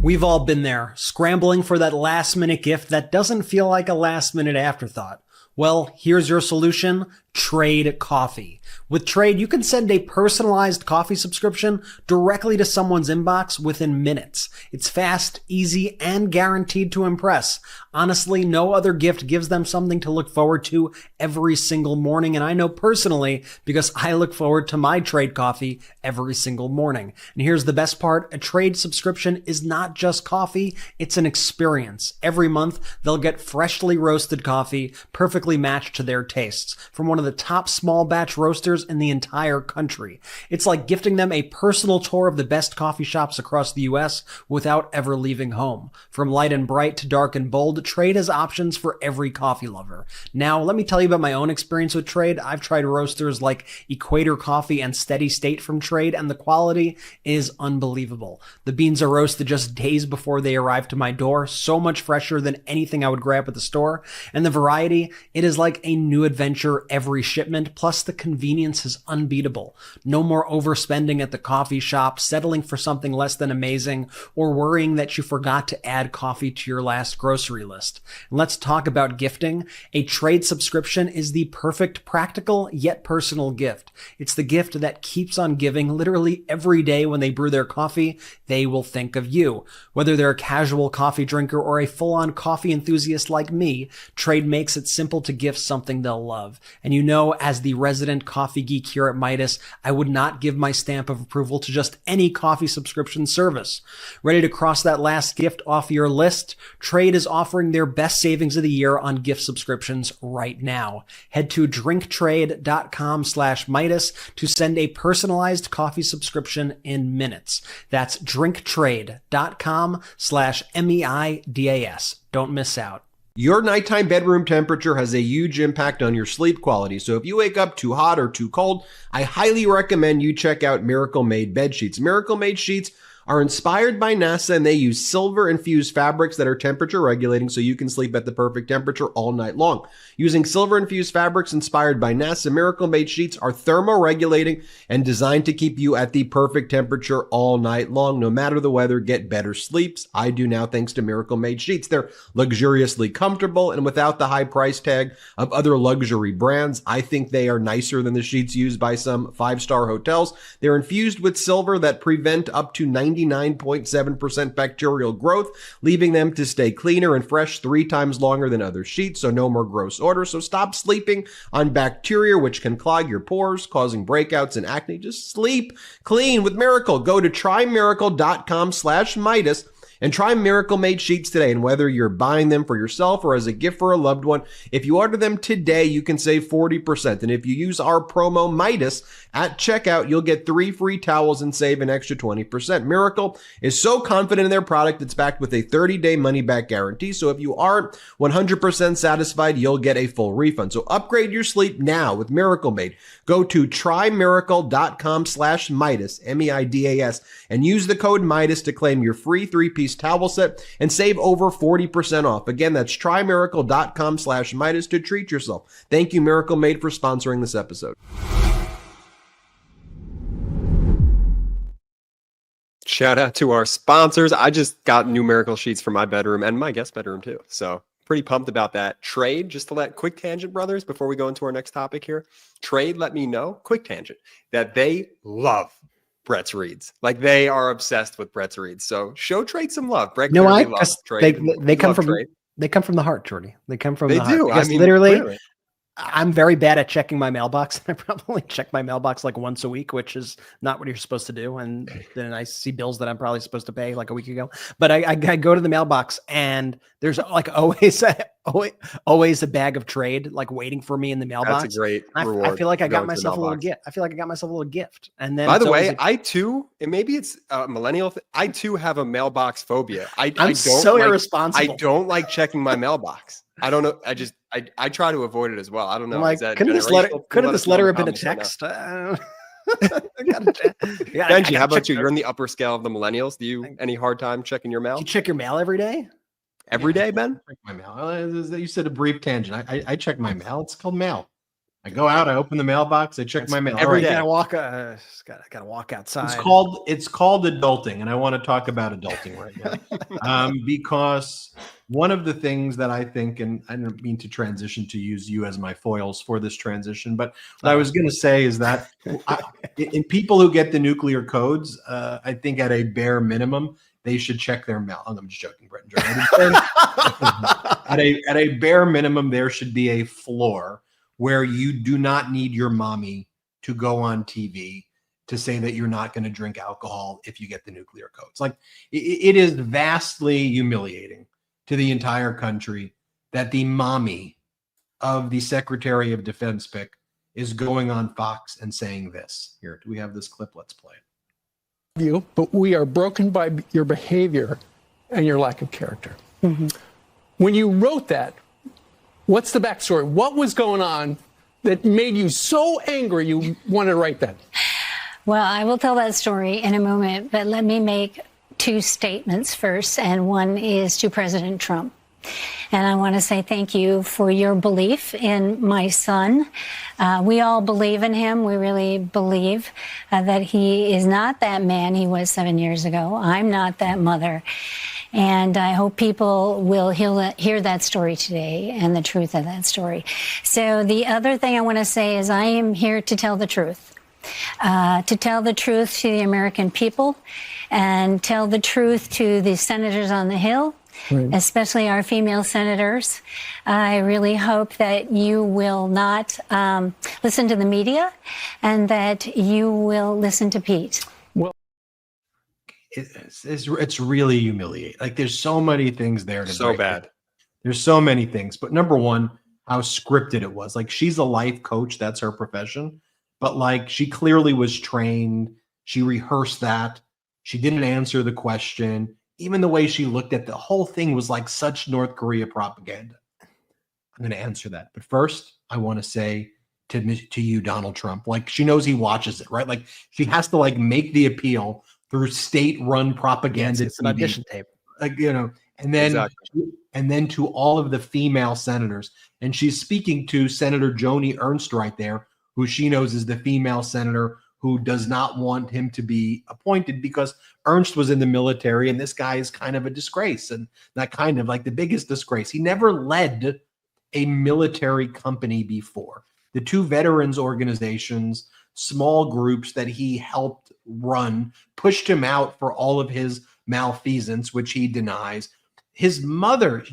We've all been there, scrambling for that last-minute gift that doesn't feel like a last-minute afterthought. Well, here's your solution: Trade Coffee. With Trade, you can send a personalized coffee subscription directly to someone's inbox within minutes. It's fast, easy, and guaranteed to impress. Honestly, no other gift gives them something to look forward to every single morning, and I know personally because I look forward to my Trade coffee every single morning. And here's the best part: a Trade subscription is not just coffee, it's an experience. Every month, they'll get freshly roasted coffee, perfectly matched to their tastes, from one of the top small batch roasters in the entire country. It's like gifting them a personal tour of the best coffee shops across the US without ever leaving home. From light and bright to dark and bold, Trade has options for every coffee lover. Now, let me tell you about my own experience with Trade. I've tried roasters like Equator Coffee and Steady State from Trade, and the quality is unbelievable. The beans are roasted just days before they arrive to my door, so much fresher than anything I would grab at the store. And the variety, it is like a new adventure every shipment, plus the convenience is unbeatable. No more overspending at the coffee shop, settling for something less than amazing, or worrying that you forgot to add coffee to your last grocery list. And let's talk about gifting. A Trade subscription is the perfect practical yet personal gift. It's the gift that keeps on giving. Literally every day when they brew their coffee, they will think of you. Whether they're a casual coffee drinker or a full-on coffee enthusiast like me, Trade makes it simple to gift something they'll love. And you know, as the resident coffee geek here at Meidas, I would not give my stamp of approval to just any coffee subscription service. Ready to cross that last gift off your list? Trade is offering their best savings of the year on gift subscriptions right now. Head to drinktrade.com/Meidas to send a personalized coffee subscription in minutes. That's drinktrade.com/MEIDAS. Don't miss out. Your nighttime bedroom temperature has a huge impact on your sleep quality. So if you wake up too hot or too cold, I highly recommend you check out Miracle Made bed sheets. Miracle Made sheets are inspired by NASA, and they use silver-infused fabrics that are temperature regulating so you can sleep at the perfect temperature all night long. Using silver-infused fabrics inspired by NASA, Miracle Made sheets are thermoregulating and designed to keep you at the perfect temperature all night long. No matter the weather, get better sleeps. I do now thanks to Miracle Made sheets. They're luxuriously comfortable, and without the high price tag of other luxury brands, I think they are nicer than the sheets used by some five-star hotels. They're infused with silver that prevent up to 99.7% bacterial growth, leaving them to stay cleaner and fresh 3 times longer than other sheets, so no more gross odor. So stop sleeping on bacteria, which can clog your pores, causing breakouts and acne. Just sleep clean with Miracle. Go to trymiracle.com/Meidas And try Miracle Made sheets today. And whether you're buying them for yourself or as a gift for a loved one, if you order them today, you can save 40%. And if you use our promo Meidas at checkout, you'll get 3 free towels and save an extra 20%. Miracle is so confident in their product, it's backed with a 30-day money-back guarantee. So if you aren't 100% satisfied, you'll get a full refund. So upgrade your sleep now with Miracle Made. Go to trymiracle.com/Meidas, M-E-I-D-A-S, and use the code Meidas to claim your free 3-piece towel set and save over 40% off. Again, that's trymiracle.com/Meidas to treat yourself. Thank you, Miracle Made, for sponsoring this episode. Shout out to our sponsors. I just got new Miracle sheets for my bedroom and my guest bedroom too. So pretty pumped about that. Trade, just to let quick tangent, brothers, before we go into our next topic here. Trade, let me know, quick tangent, that they love Brett's reads. Like they are obsessed with Brett's reads. So show Trade some love. Brett clearly loves Trade. They come from Trade. They come from the heart, Jordy. They come from the heart. They do. I mean, literally. I'm very bad at checking my mailbox. I probably check my mailbox like once a week, which is not what you're supposed to do. And then I see bills that I'm probably supposed to pay like a week ago. But I go to the mailbox and there's like always a bag of Trade like waiting for me in the mailbox. That's a great reward. I feel like I got myself a little gift. I feel like I got myself a little gift. And then, by the way, I too, and maybe it's a millennial thing, I too have a mailbox phobia. I'm so irresponsible. I don't like checking my mailbox. I don't know. I try to avoid it as well. I don't know. Like, couldn't this letter have been a text? Benji, how about you? You're in the upper scale of the millennials. Do you any hard time checking your mail? You check your mail every day? Every day, Ben? Check my mail. You said a brief tangent. I check my mail. It's called mail. I go out, I open the mailbox, I check my mail every day. Gotta walk outside. It's called adulting, and I want to talk about adulting right now. Because one of the things that I think, and I don't mean to transition to use you as my foils for this transition, but what I was going to say is that in people who get the nuclear codes, I think at a bare minimum, they should check their mail. I'm just joking, Brett and Jordy. At a bare minimum, there should be a floor where you do not need your mommy to go on TV to say that you're not going to drink alcohol if you get the nuclear codes. Like it is vastly humiliating to the entire country that the mommy of the Secretary of Defense pick is going on Fox and saying this. Here, do we have this clip? Let's play it. But we are broken by your behavior and your lack of character. Mm-hmm. When you wrote that, what's the backstory? What was going on that made you so angry you wanted to write that? Well, I will tell that story in a moment, but let me make 2 statements first, and one is to President Trump. And I want to say thank you for your belief in my son. We all believe in him. We really believe that he is not that man he was 7 years ago. I'm not that mother. And I hope people will hear that story today and the truth of that story. So the other thing I want to say is I am here to tell the truth. To tell the truth to the American people and tell the truth to the senators on the Hill, right, especially our female senators. I really hope that you will not listen to the media and that you will listen to Pete. It's really humiliating. Like there's so many things there. So bad. There's so many things. But number one, how scripted it was. Like she's a life coach. That's her profession. But like she clearly was trained. She rehearsed that. She didn't answer the question. Even the way she looked at the whole thing was like such North Korea propaganda. I'm going to answer that. But first, I want to say to you, Donald Trump, like she knows he watches it, right? Like she has to like make the appeal through state-run propaganda. It's an audition tape. Like, you know, and then to all of the female senators. And she's speaking to Senator Joni Ernst right there, who she knows is the female senator who does not want him to be appointed because Ernst was in the military and this guy is kind of a disgrace, and not kind of, like the biggest disgrace. He never led a military company before. The 2 veterans organizations, small groups that he helped run, pushed him out for all of his malfeasance, which he denies. His mother,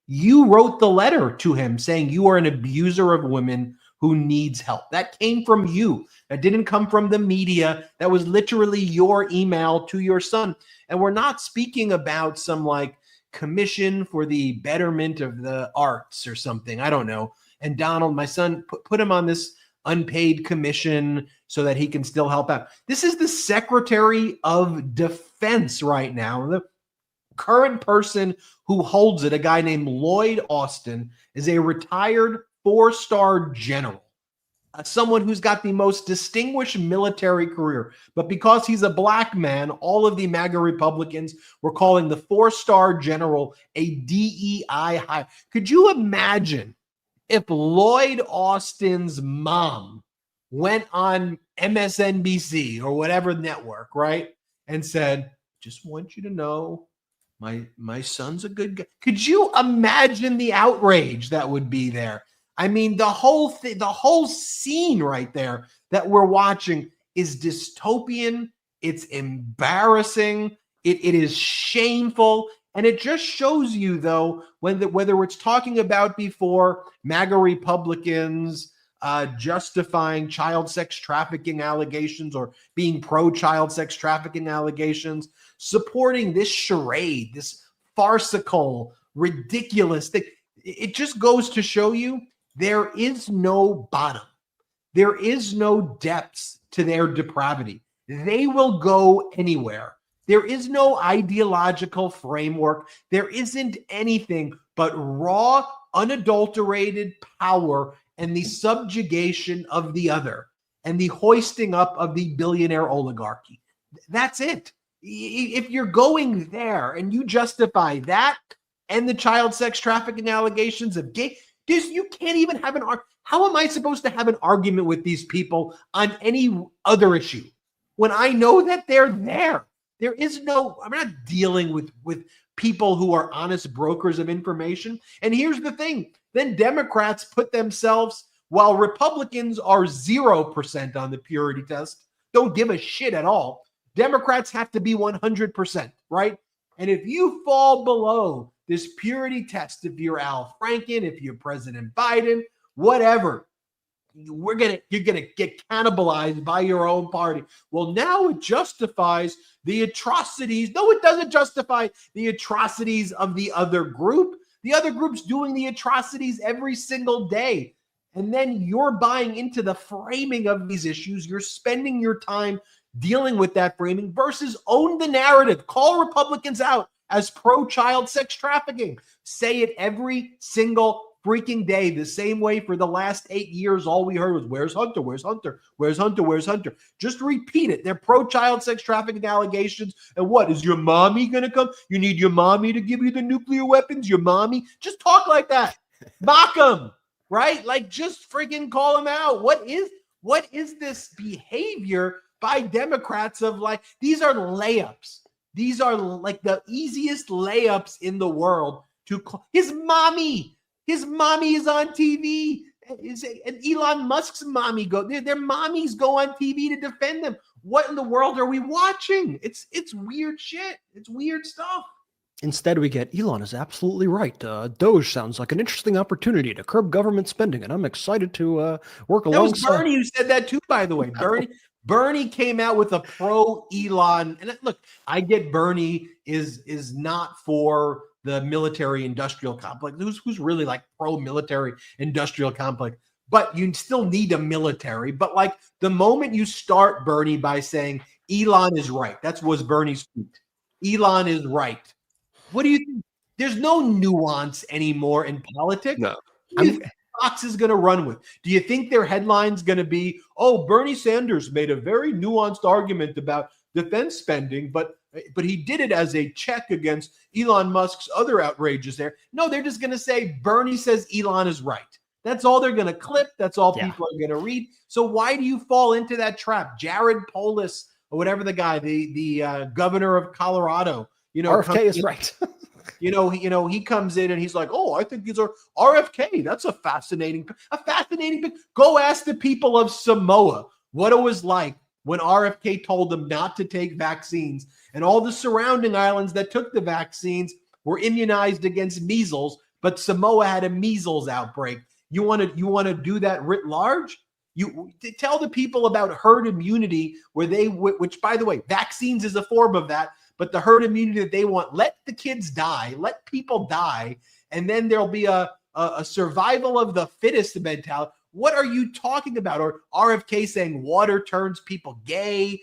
you wrote the letter to him saying you are an abuser of women, who needs help. That came from you. That didn't come from the media. That was literally your email to your son. And we're not speaking about some like commission for the betterment of the arts or something. I don't know. And Donald, my son, put him on this unpaid commission so that he can still help out. This is the Secretary of Defense right now. The current person who holds it, a guy named Lloyd Austin, is a retired 4-star general, someone who's got the most distinguished military career. But because he's a black man, all of the MAGA Republicans were calling the 4-star general a DEI hire. Could you imagine if Lloyd Austin's mom went on MSNBC or whatever network, right, and said, just want you to know my son's a good guy? Could you imagine the outrage that would be there? I mean, the whole thing, the whole scene right there that we're watching is dystopian. It's embarrassing. It is shameful. And it just shows you, though, whether it's talking about before MAGA Republicans justifying child sex trafficking allegations or being pro-child sex trafficking allegations, supporting this charade, this farcical, ridiculous thing. It just goes to show you there is no bottom. There is no depths to their depravity. They will go anywhere. There is no ideological framework. There isn't anything but raw, unadulterated power and the subjugation of the other and the hoisting up of the billionaire oligarchy. That's it. If you're going there and you justify that and the child sex trafficking allegations of gay, you can't even have an argument. How am I supposed to have an argument with these people on any other issue when I know that they're there? There is no, I'm not dealing with people who are honest brokers of information. And here's the thing. Then Democrats put themselves, while Republicans are 0% on the purity test, don't give a shit at all. Democrats have to be 100%, right? And if you fall below this purity test, if you're Al Franken, if you're President Biden, whatever, you're gonna get cannibalized by your own party. Well, now it justifies the atrocities. No, it doesn't justify the atrocities of the other group. The other group's doing the atrocities every single day. And then you're buying into the framing of these issues. You're spending your time dealing with that framing versus own the narrative. Call Republicans out as pro-child sex trafficking. Say it every single freaking day, the same way for the last 8 years. All we heard was, where's Hunter? Where's Hunter? Where's Hunter? Where's Hunter? Just repeat it. They're pro-child sex trafficking allegations. And what, is your mommy going to come? You need your mommy to give you the nuclear weapons? Your mommy? Just talk like that. Mock them, right? Like, just freaking call them out. What is this behavior by Democrats of like, these are layups. These are like the easiest layups in the world to call. His mommy is on TV. And Elon Musk's mommy their mommies go on TV to defend them. What in the world are we watching? It's weird shit. It's weird stuff. Instead, we get, Elon is absolutely right. DOGE sounds like an interesting opportunity to curb government spending, and I'm excited to work alongside. That was Bernie who said that too, by the way. Bernie came out with a pro-Elon. And look, I get Bernie is not for the military-industrial complex. Who's really like pro-military industrial complex? But you still need a military. But like the moment you start Bernie by saying Elon is right, that was Bernie's tweet. Elon is right. What do you think? There's no nuance anymore in politics. No. Fox is going to run with? Do you think their headline's going to be, oh, Bernie Sanders made a very nuanced argument about defense spending, but he did it as a check against Elon Musk's other outrages there? No, they're just going to say Bernie says Elon is right. That's all they're going to clip. That's all people are going to read. So why do you fall into that trap? Jared Polis or whatever the guy, the governor of Colorado, RFK is right. He comes in and he's like, oh, I think these are RFK. That's a fascinating pick. Go ask the people of Samoa what it was like when RFK told them not to take vaccines, and all the surrounding islands that took the vaccines were immunized against measles, but Samoa had a measles outbreak. You want to do that writ large? You tell the people about herd immunity, which by the way, vaccines is a form of that, but the herd immunity that they want, let the kids die, let people die, and then there'll be a survival of the fittest mentality. What are you talking about? Or RFK saying water turns people gay,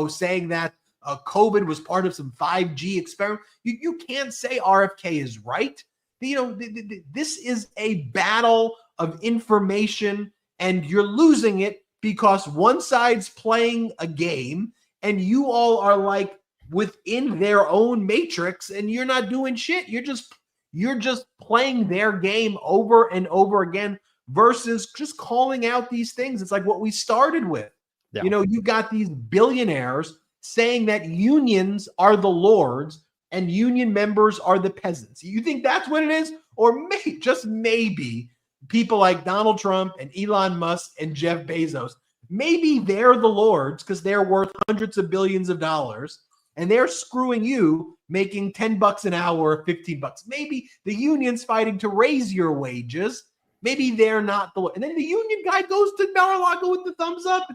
saying that COVID was part of some 5G experiment. You can't say RFK is right. This is a battle of information, and you're losing it because one side's playing a game and you all are like within their own matrix and you're not doing shit. You're just playing their game over and over again versus just calling out these things. It's like what we started with. Yeah. You got these billionaires saying that unions are the lords and union members are the peasants. You think that's what it is? Or just maybe people like Donald Trump and Elon Musk and Jeff Bezos, maybe they're the lords because they're worth hundreds of billions of dollars and they're screwing you making $10 an hour or $15. Maybe the union's fighting to raise your wages. Maybe they're not the lord. And then the union guy goes to Mar-a-Lago with the thumbs up.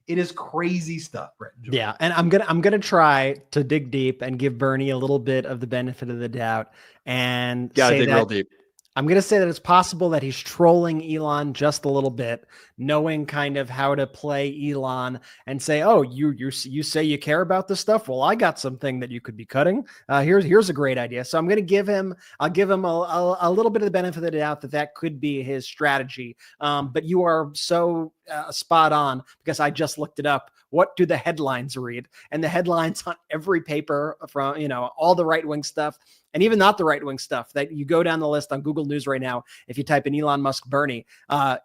It is crazy stuff, Brett. Yeah, and I'm gonna try to dig deep and give Bernie a little bit of the benefit of the doubt and gotta say dig that real deep. I'm going to say that it's possible that he's trolling Elon just a little bit, knowing kind of how to play Elon and say, oh, you say you care about this stuff. Well, I got something that you could be cutting. Here's a great idea. So I'm going to give him a little bit of the benefit of the doubt that could be his strategy. But you are so spot on because I just looked it up. What do the headlines read? And the headlines on every paper from, all the right-wing stuff and even not the right-wing stuff that you go down the list on Google News right now. If you type in Elon Musk, Bernie,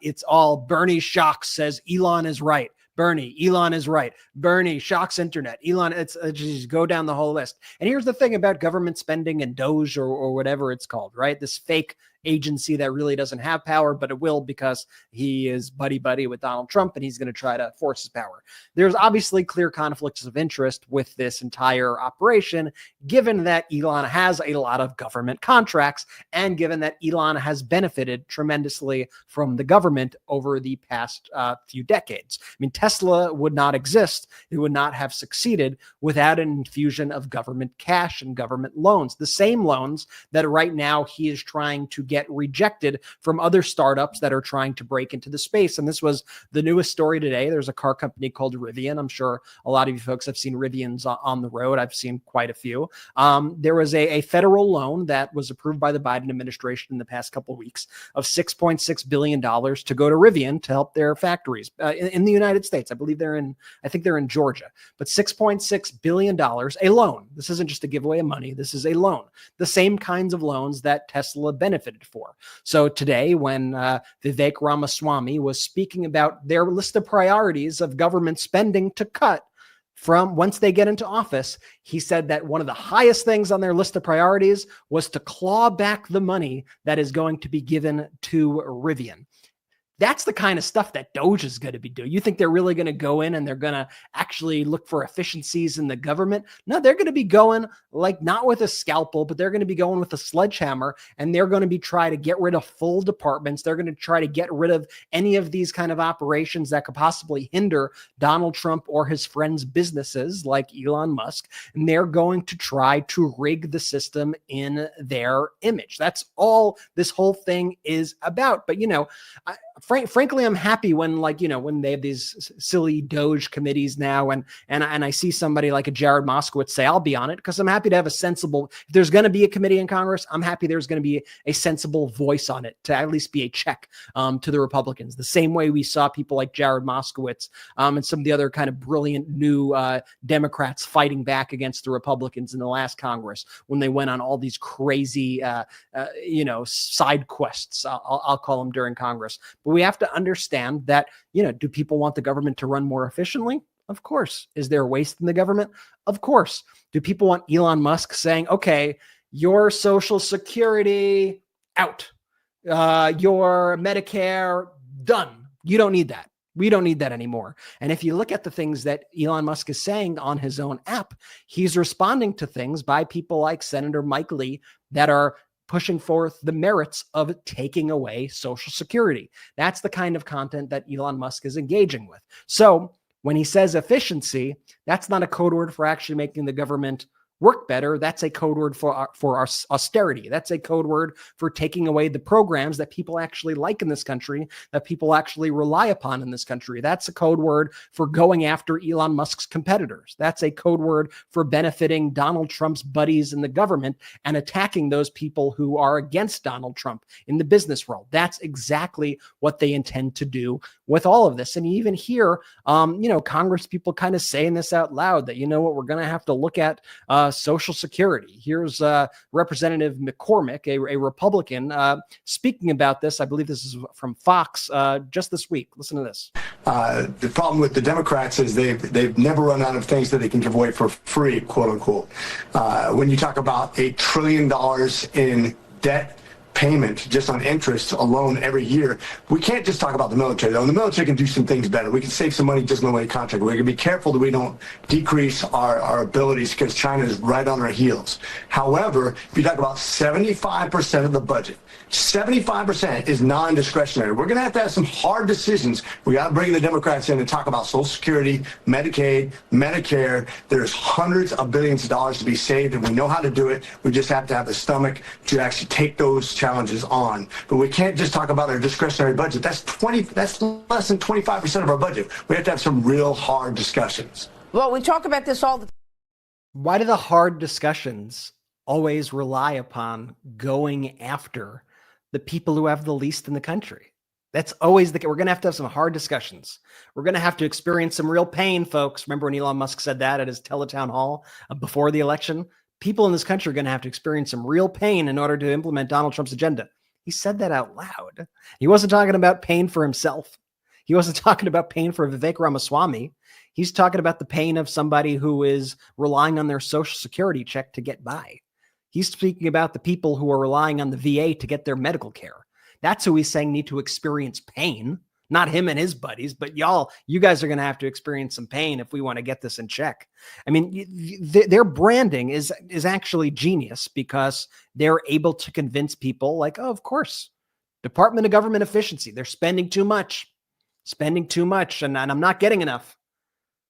it's all Bernie shocks says Elon is right. Bernie, Elon is right. Bernie shocks internet. Elon, it's just go down the whole list. And here's the thing about government spending and DOGE or whatever it's called, right? This fake agency that really doesn't have power, but it will because he is buddy with Donald Trump and he's going to try to force his power. There's obviously clear conflicts of interest with this entire operation, given that Elon has a lot of government contracts and given that Elon has benefited tremendously from the government over the past few decades. I mean, Tesla would not exist. It would not have succeeded without an infusion of government cash and government loans, the same loans that right now he is trying to get rejected from other startups that are trying to break into the space. And this was the newest story today. There's a car company called Rivian. I'm sure a lot of you folks have seen Rivians on the road. I've seen quite a few. There was a federal loan that was approved by the Biden administration in the past couple of weeks of $6.6 billion to go to Rivian to help their factories in the United States. I believe I think they're in Georgia, but $6.6 billion, a loan. This isn't just a giveaway of money. This is a loan. The same kinds of loans that Tesla benefited for. So today, when Vivek Ramaswamy was speaking about their list of priorities of government spending to cut from once they get into office, he said that one of the highest things on their list of priorities was to claw back the money that is going to be given to Rivian. That's the kind of stuff that DOGE is going to be doing. You think they're really going to go in and they're going to actually look for efficiencies in the government? No, they're going to be going like not with a scalpel, but they're going to be going with a sledgehammer, and they're going to be trying to get rid of full departments. They're going to try to get rid of any of these kind of operations that could possibly hinder Donald Trump or his friends' businesses like Elon Musk. And they're going to try to rig the system in their image. That's all this whole thing is about. But, frankly, I'm happy when when they have these silly DOGE committees now, and I see somebody like a Jared Moskowitz say, I'll be on it, because I'm happy to have a sensible, if there's going to be a committee in Congress, I'm happy there's going to be a sensible voice on it to at least be a check to the Republicans. The same way we saw people like Jared Moskowitz and some of the other kind of brilliant new Democrats fighting back against the Republicans in the last Congress when they went on all these crazy, side quests, I'll call them, during Congress. But we have to understand that, do people want the government to run more efficiently? Of course. Is there waste in the government? Of course. Do people want Elon Musk saying, okay, your Social Security out, your Medicare done. You don't need that. We don't need that anymore. And if you look at the things that Elon Musk is saying on his own app, he's responding to things by people like Senator Mike Lee that are pushing forth the merits of taking away Social Security. That's the kind of content that Elon Musk is engaging with. So when he says efficiency, that's not a code word for actually making the government work better. That's a code word for our austerity. That's a code word for taking away the programs that people actually like in this country, that people actually rely upon in this country. That's a code word for going after Elon Musk's competitors. That's a code word for benefiting Donald Trump's buddies in the government and attacking those people who are against Donald Trump in the business world. That's exactly what they intend to do with all of this. And you even hear, Congress people kind of saying this out loud, that, we're going to have to look at Social Security. Here's Representative McCormick, a Republican, speaking about this. I believe this is from Fox just this week. Listen to this. The problem with the Democrats is they've never run out of things that they can give away for free, quote unquote. When you talk about $1 trillion in debt payment just on interest alone every year, we can't just talk about the military, though. And the military can do some things better. We can save some money just in the way contract. We're going to be careful that we don't decrease our abilities, because China is right on our heels. However, if you talk about 75% of the budget, 75% is non-discretionary. We're going to have some hard decisions. We got to bring the Democrats in and talk about Social Security, Medicaid, Medicare. There's hundreds of billions of dollars to be saved, and we know how to do it. We just have to have the stomach to actually take those challenges on. But we can't just talk about our discretionary budget. That's less than 25% of our budget. We have to have some real hard discussions. Well, we talk about this all the time. Why do the hard discussions always rely upon going after the people who have the least in the country? That's always we're going to have some hard discussions. We're going to have to experience some real pain, folks. Remember when Elon Musk said that at his teletown hall before the election? People in this country are going to have to experience some real pain in order to implement Donald Trump's agenda. He said that out loud. He wasn't talking about pain for himself. He wasn't talking about pain for Vivek Ramaswamy. He's talking about the pain of somebody who is relying on their Social Security check to get by. He's speaking about the people who are relying on the VA to get their medical care. That's who he's saying need to experience pain, not him and his buddies, but you guys are going to have to experience some pain if we want to get this in check. I mean, their branding is actually genius, because they're able to convince people like, oh, of course, Department of Government Efficiency, they're spending too much, and I'm not getting enough.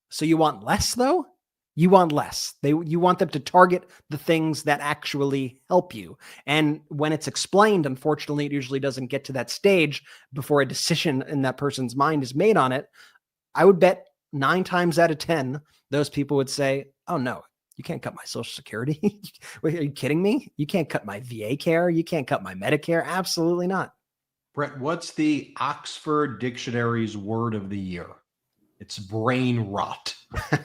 So you want less, though? You want less. You want them to target the things that actually help you. And when it's explained, unfortunately, it usually doesn't get to that stage before a decision in that person's mind is made on it. I would bet 9 times out of 10, those people would say, oh, no, you can't cut my Social Security. Wait, are you kidding me? You can't cut my VA care. You can't cut my Medicare. Absolutely not. Brett, what's the Oxford Dictionary's word of the year? It's brain rot.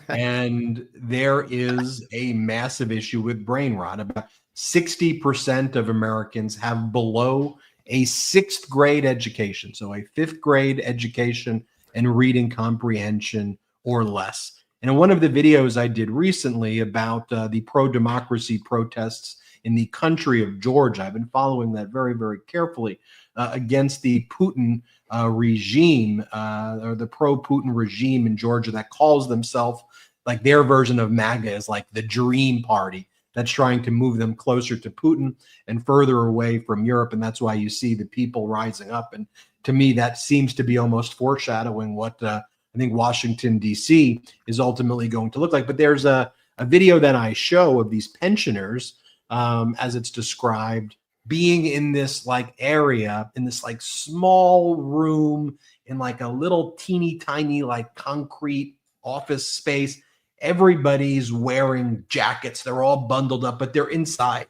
And there is a massive issue with brain rot. About 60% of Americans have below a 6th grade education. So a 5th grade education and reading comprehension or less. And in one of the videos I did recently about the pro-democracy protests in the country of Georgia, I've been following that very, very carefully, against the Putin regime, or the pro-Putin regime in Georgia that calls themselves, like their version of MAGA is like the Dream Party that's trying to move them closer to Putin and further away from Europe. And that's why you see the people rising up. And to me, that seems to be almost foreshadowing what I think Washington, D.C. is ultimately going to look like. But there's a video that I show of these pensioners, as it's described, being in this like area, in this like small room, in like a little teeny tiny like concrete office space. Everybody's wearing jackets. They're all bundled up, but they're inside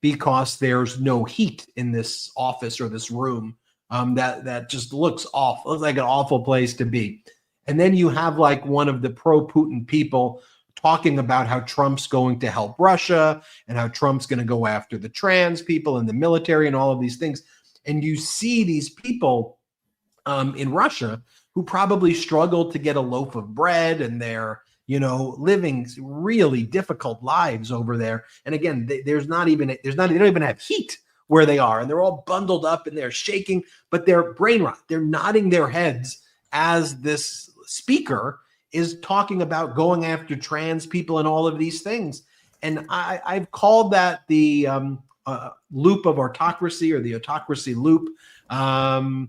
because there's no heat in this office or this room. That just looks awful. Looks like an awful place to be. And then you have like one of the pro-Putin people talking about how Trump's going to help Russia and how Trump's going to go after the trans people and the military and all of these things. And you see these people in Russia who probably struggled to get a loaf of bread, and they're, living really difficult lives over there. And again, they don't even have heat where they are, and they're all bundled up and they're shaking, but they're brain rot. They're nodding their heads as this speaker is talking about going after trans people and all of these things. And I've called that the loop of autocracy, or the autocracy loop. And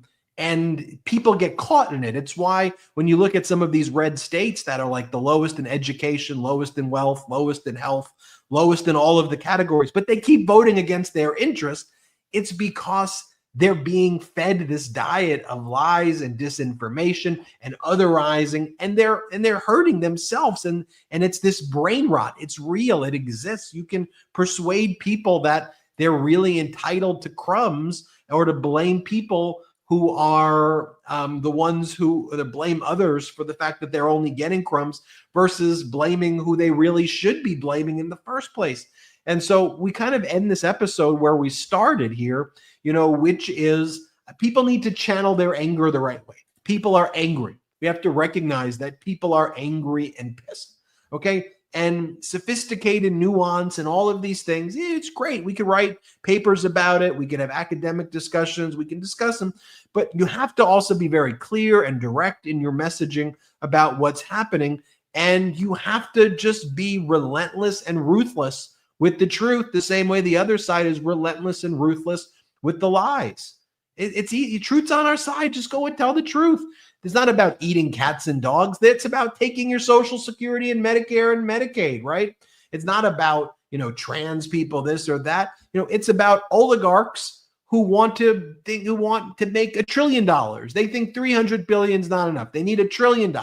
people get caught in it. It's why when you look at some of these red states that are like the lowest in education, lowest in wealth, lowest in health, lowest in all of the categories, but they keep voting against their interests, it's because they're being fed this diet of lies and disinformation and otherizing, and they're hurting themselves. And it's this brain rot. It's real. It exists. You can persuade people that they're really entitled to crumbs, or to blame people who are the ones who blame others for the fact that they're only getting crumbs, versus blaming who they really should be blaming in the first place. And so we kind of end this episode where we started here, which is people need to channel their anger the right way. People are angry. We have to recognize that people are angry and pissed. Okay. And sophisticated nuance and all of these things, it's great. We could write papers about it. We could have academic discussions. We can discuss them. But you have to also be very clear and direct in your messaging about what's happening. And you have to just be relentless and ruthless with the truth, the same way the other side is relentless and ruthless with the lies. It's easy. Truth's on our side. Just go and tell the truth. It's not about eating cats and dogs. It's about taking your Social Security and Medicare and Medicaid, right? It's not about, trans people, this or that. It's about oligarchs who want to make $1 trillion. They think 300 billion is not enough. They need $1 trillion.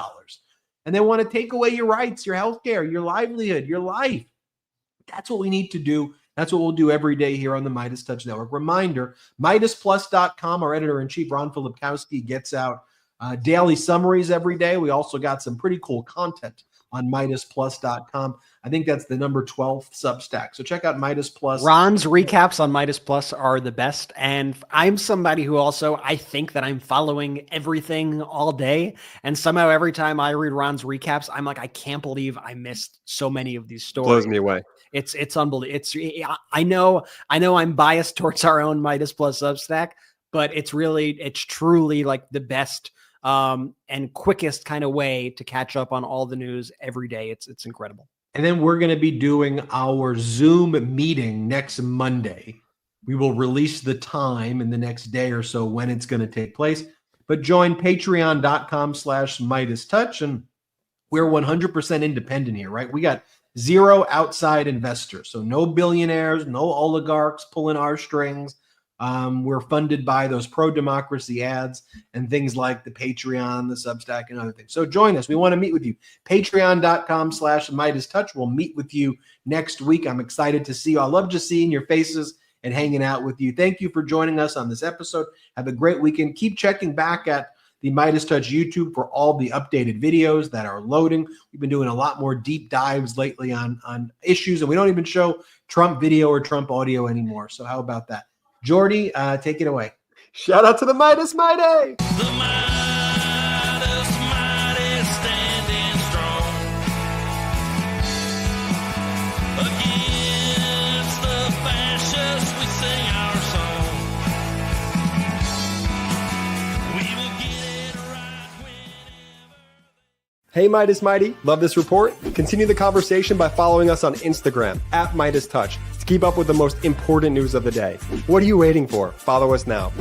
And they want to take away your rights, your healthcare, your livelihood, your life. That's what we need to do. That's what we'll do every day here on the MeidasTouch Network. Reminder, MeidasPlus.com, our editor-in-chief, Ron Filipkowski, gets out daily summaries every day. We also got some pretty cool content on MeidasPlus.com. I think that's the number 12 Substack. So check out Meidas Plus. Ron's recaps on Meidas Plus are the best. And I'm somebody who also, I think that I'm following everything all day. And somehow every time I read Ron's recaps, I'm like, I can't believe I missed so many of these stories. Blows me away. It's unbelievable. I know I'm biased towards our own Meidas Plus Substack, but it's truly like the best and quickest kind of way to catch up on all the news every day. It's incredible. And then we're going to be doing our Zoom meeting next Monday. We will release the time in the next day or so when it's going to take place. But join patreon.com/MeidasTouch, and we're 100% independent here, right? We got zero outside investors. So no billionaires, no oligarchs pulling our strings. We're funded by those pro-democracy ads and things like the Patreon, the Substack, and other things. So join us. We want to meet with you. Patreon.com/MeidasTouch. We'll meet with you next week. I'm excited to see you. I love just seeing your faces and hanging out with you. Thank you for joining us on this episode. Have a great weekend. Keep checking back at the MeidasTouch YouTube for all the updated videos that are loading. We've been doing a lot more deep dives lately on issues, and we don't even show Trump video or Trump audio anymore. So how about that? Jordy, take it away. Shout out to the Meidas Mighty. The Meidas Mighty standing strong against the fascists. We sing our song. We will get it right whenever. Hey, Meidas Mighty. Love this report? Continue the conversation by following us on Instagram at MeidasTouch to keep up with the most important news of the day. What are you waiting for? Follow us now.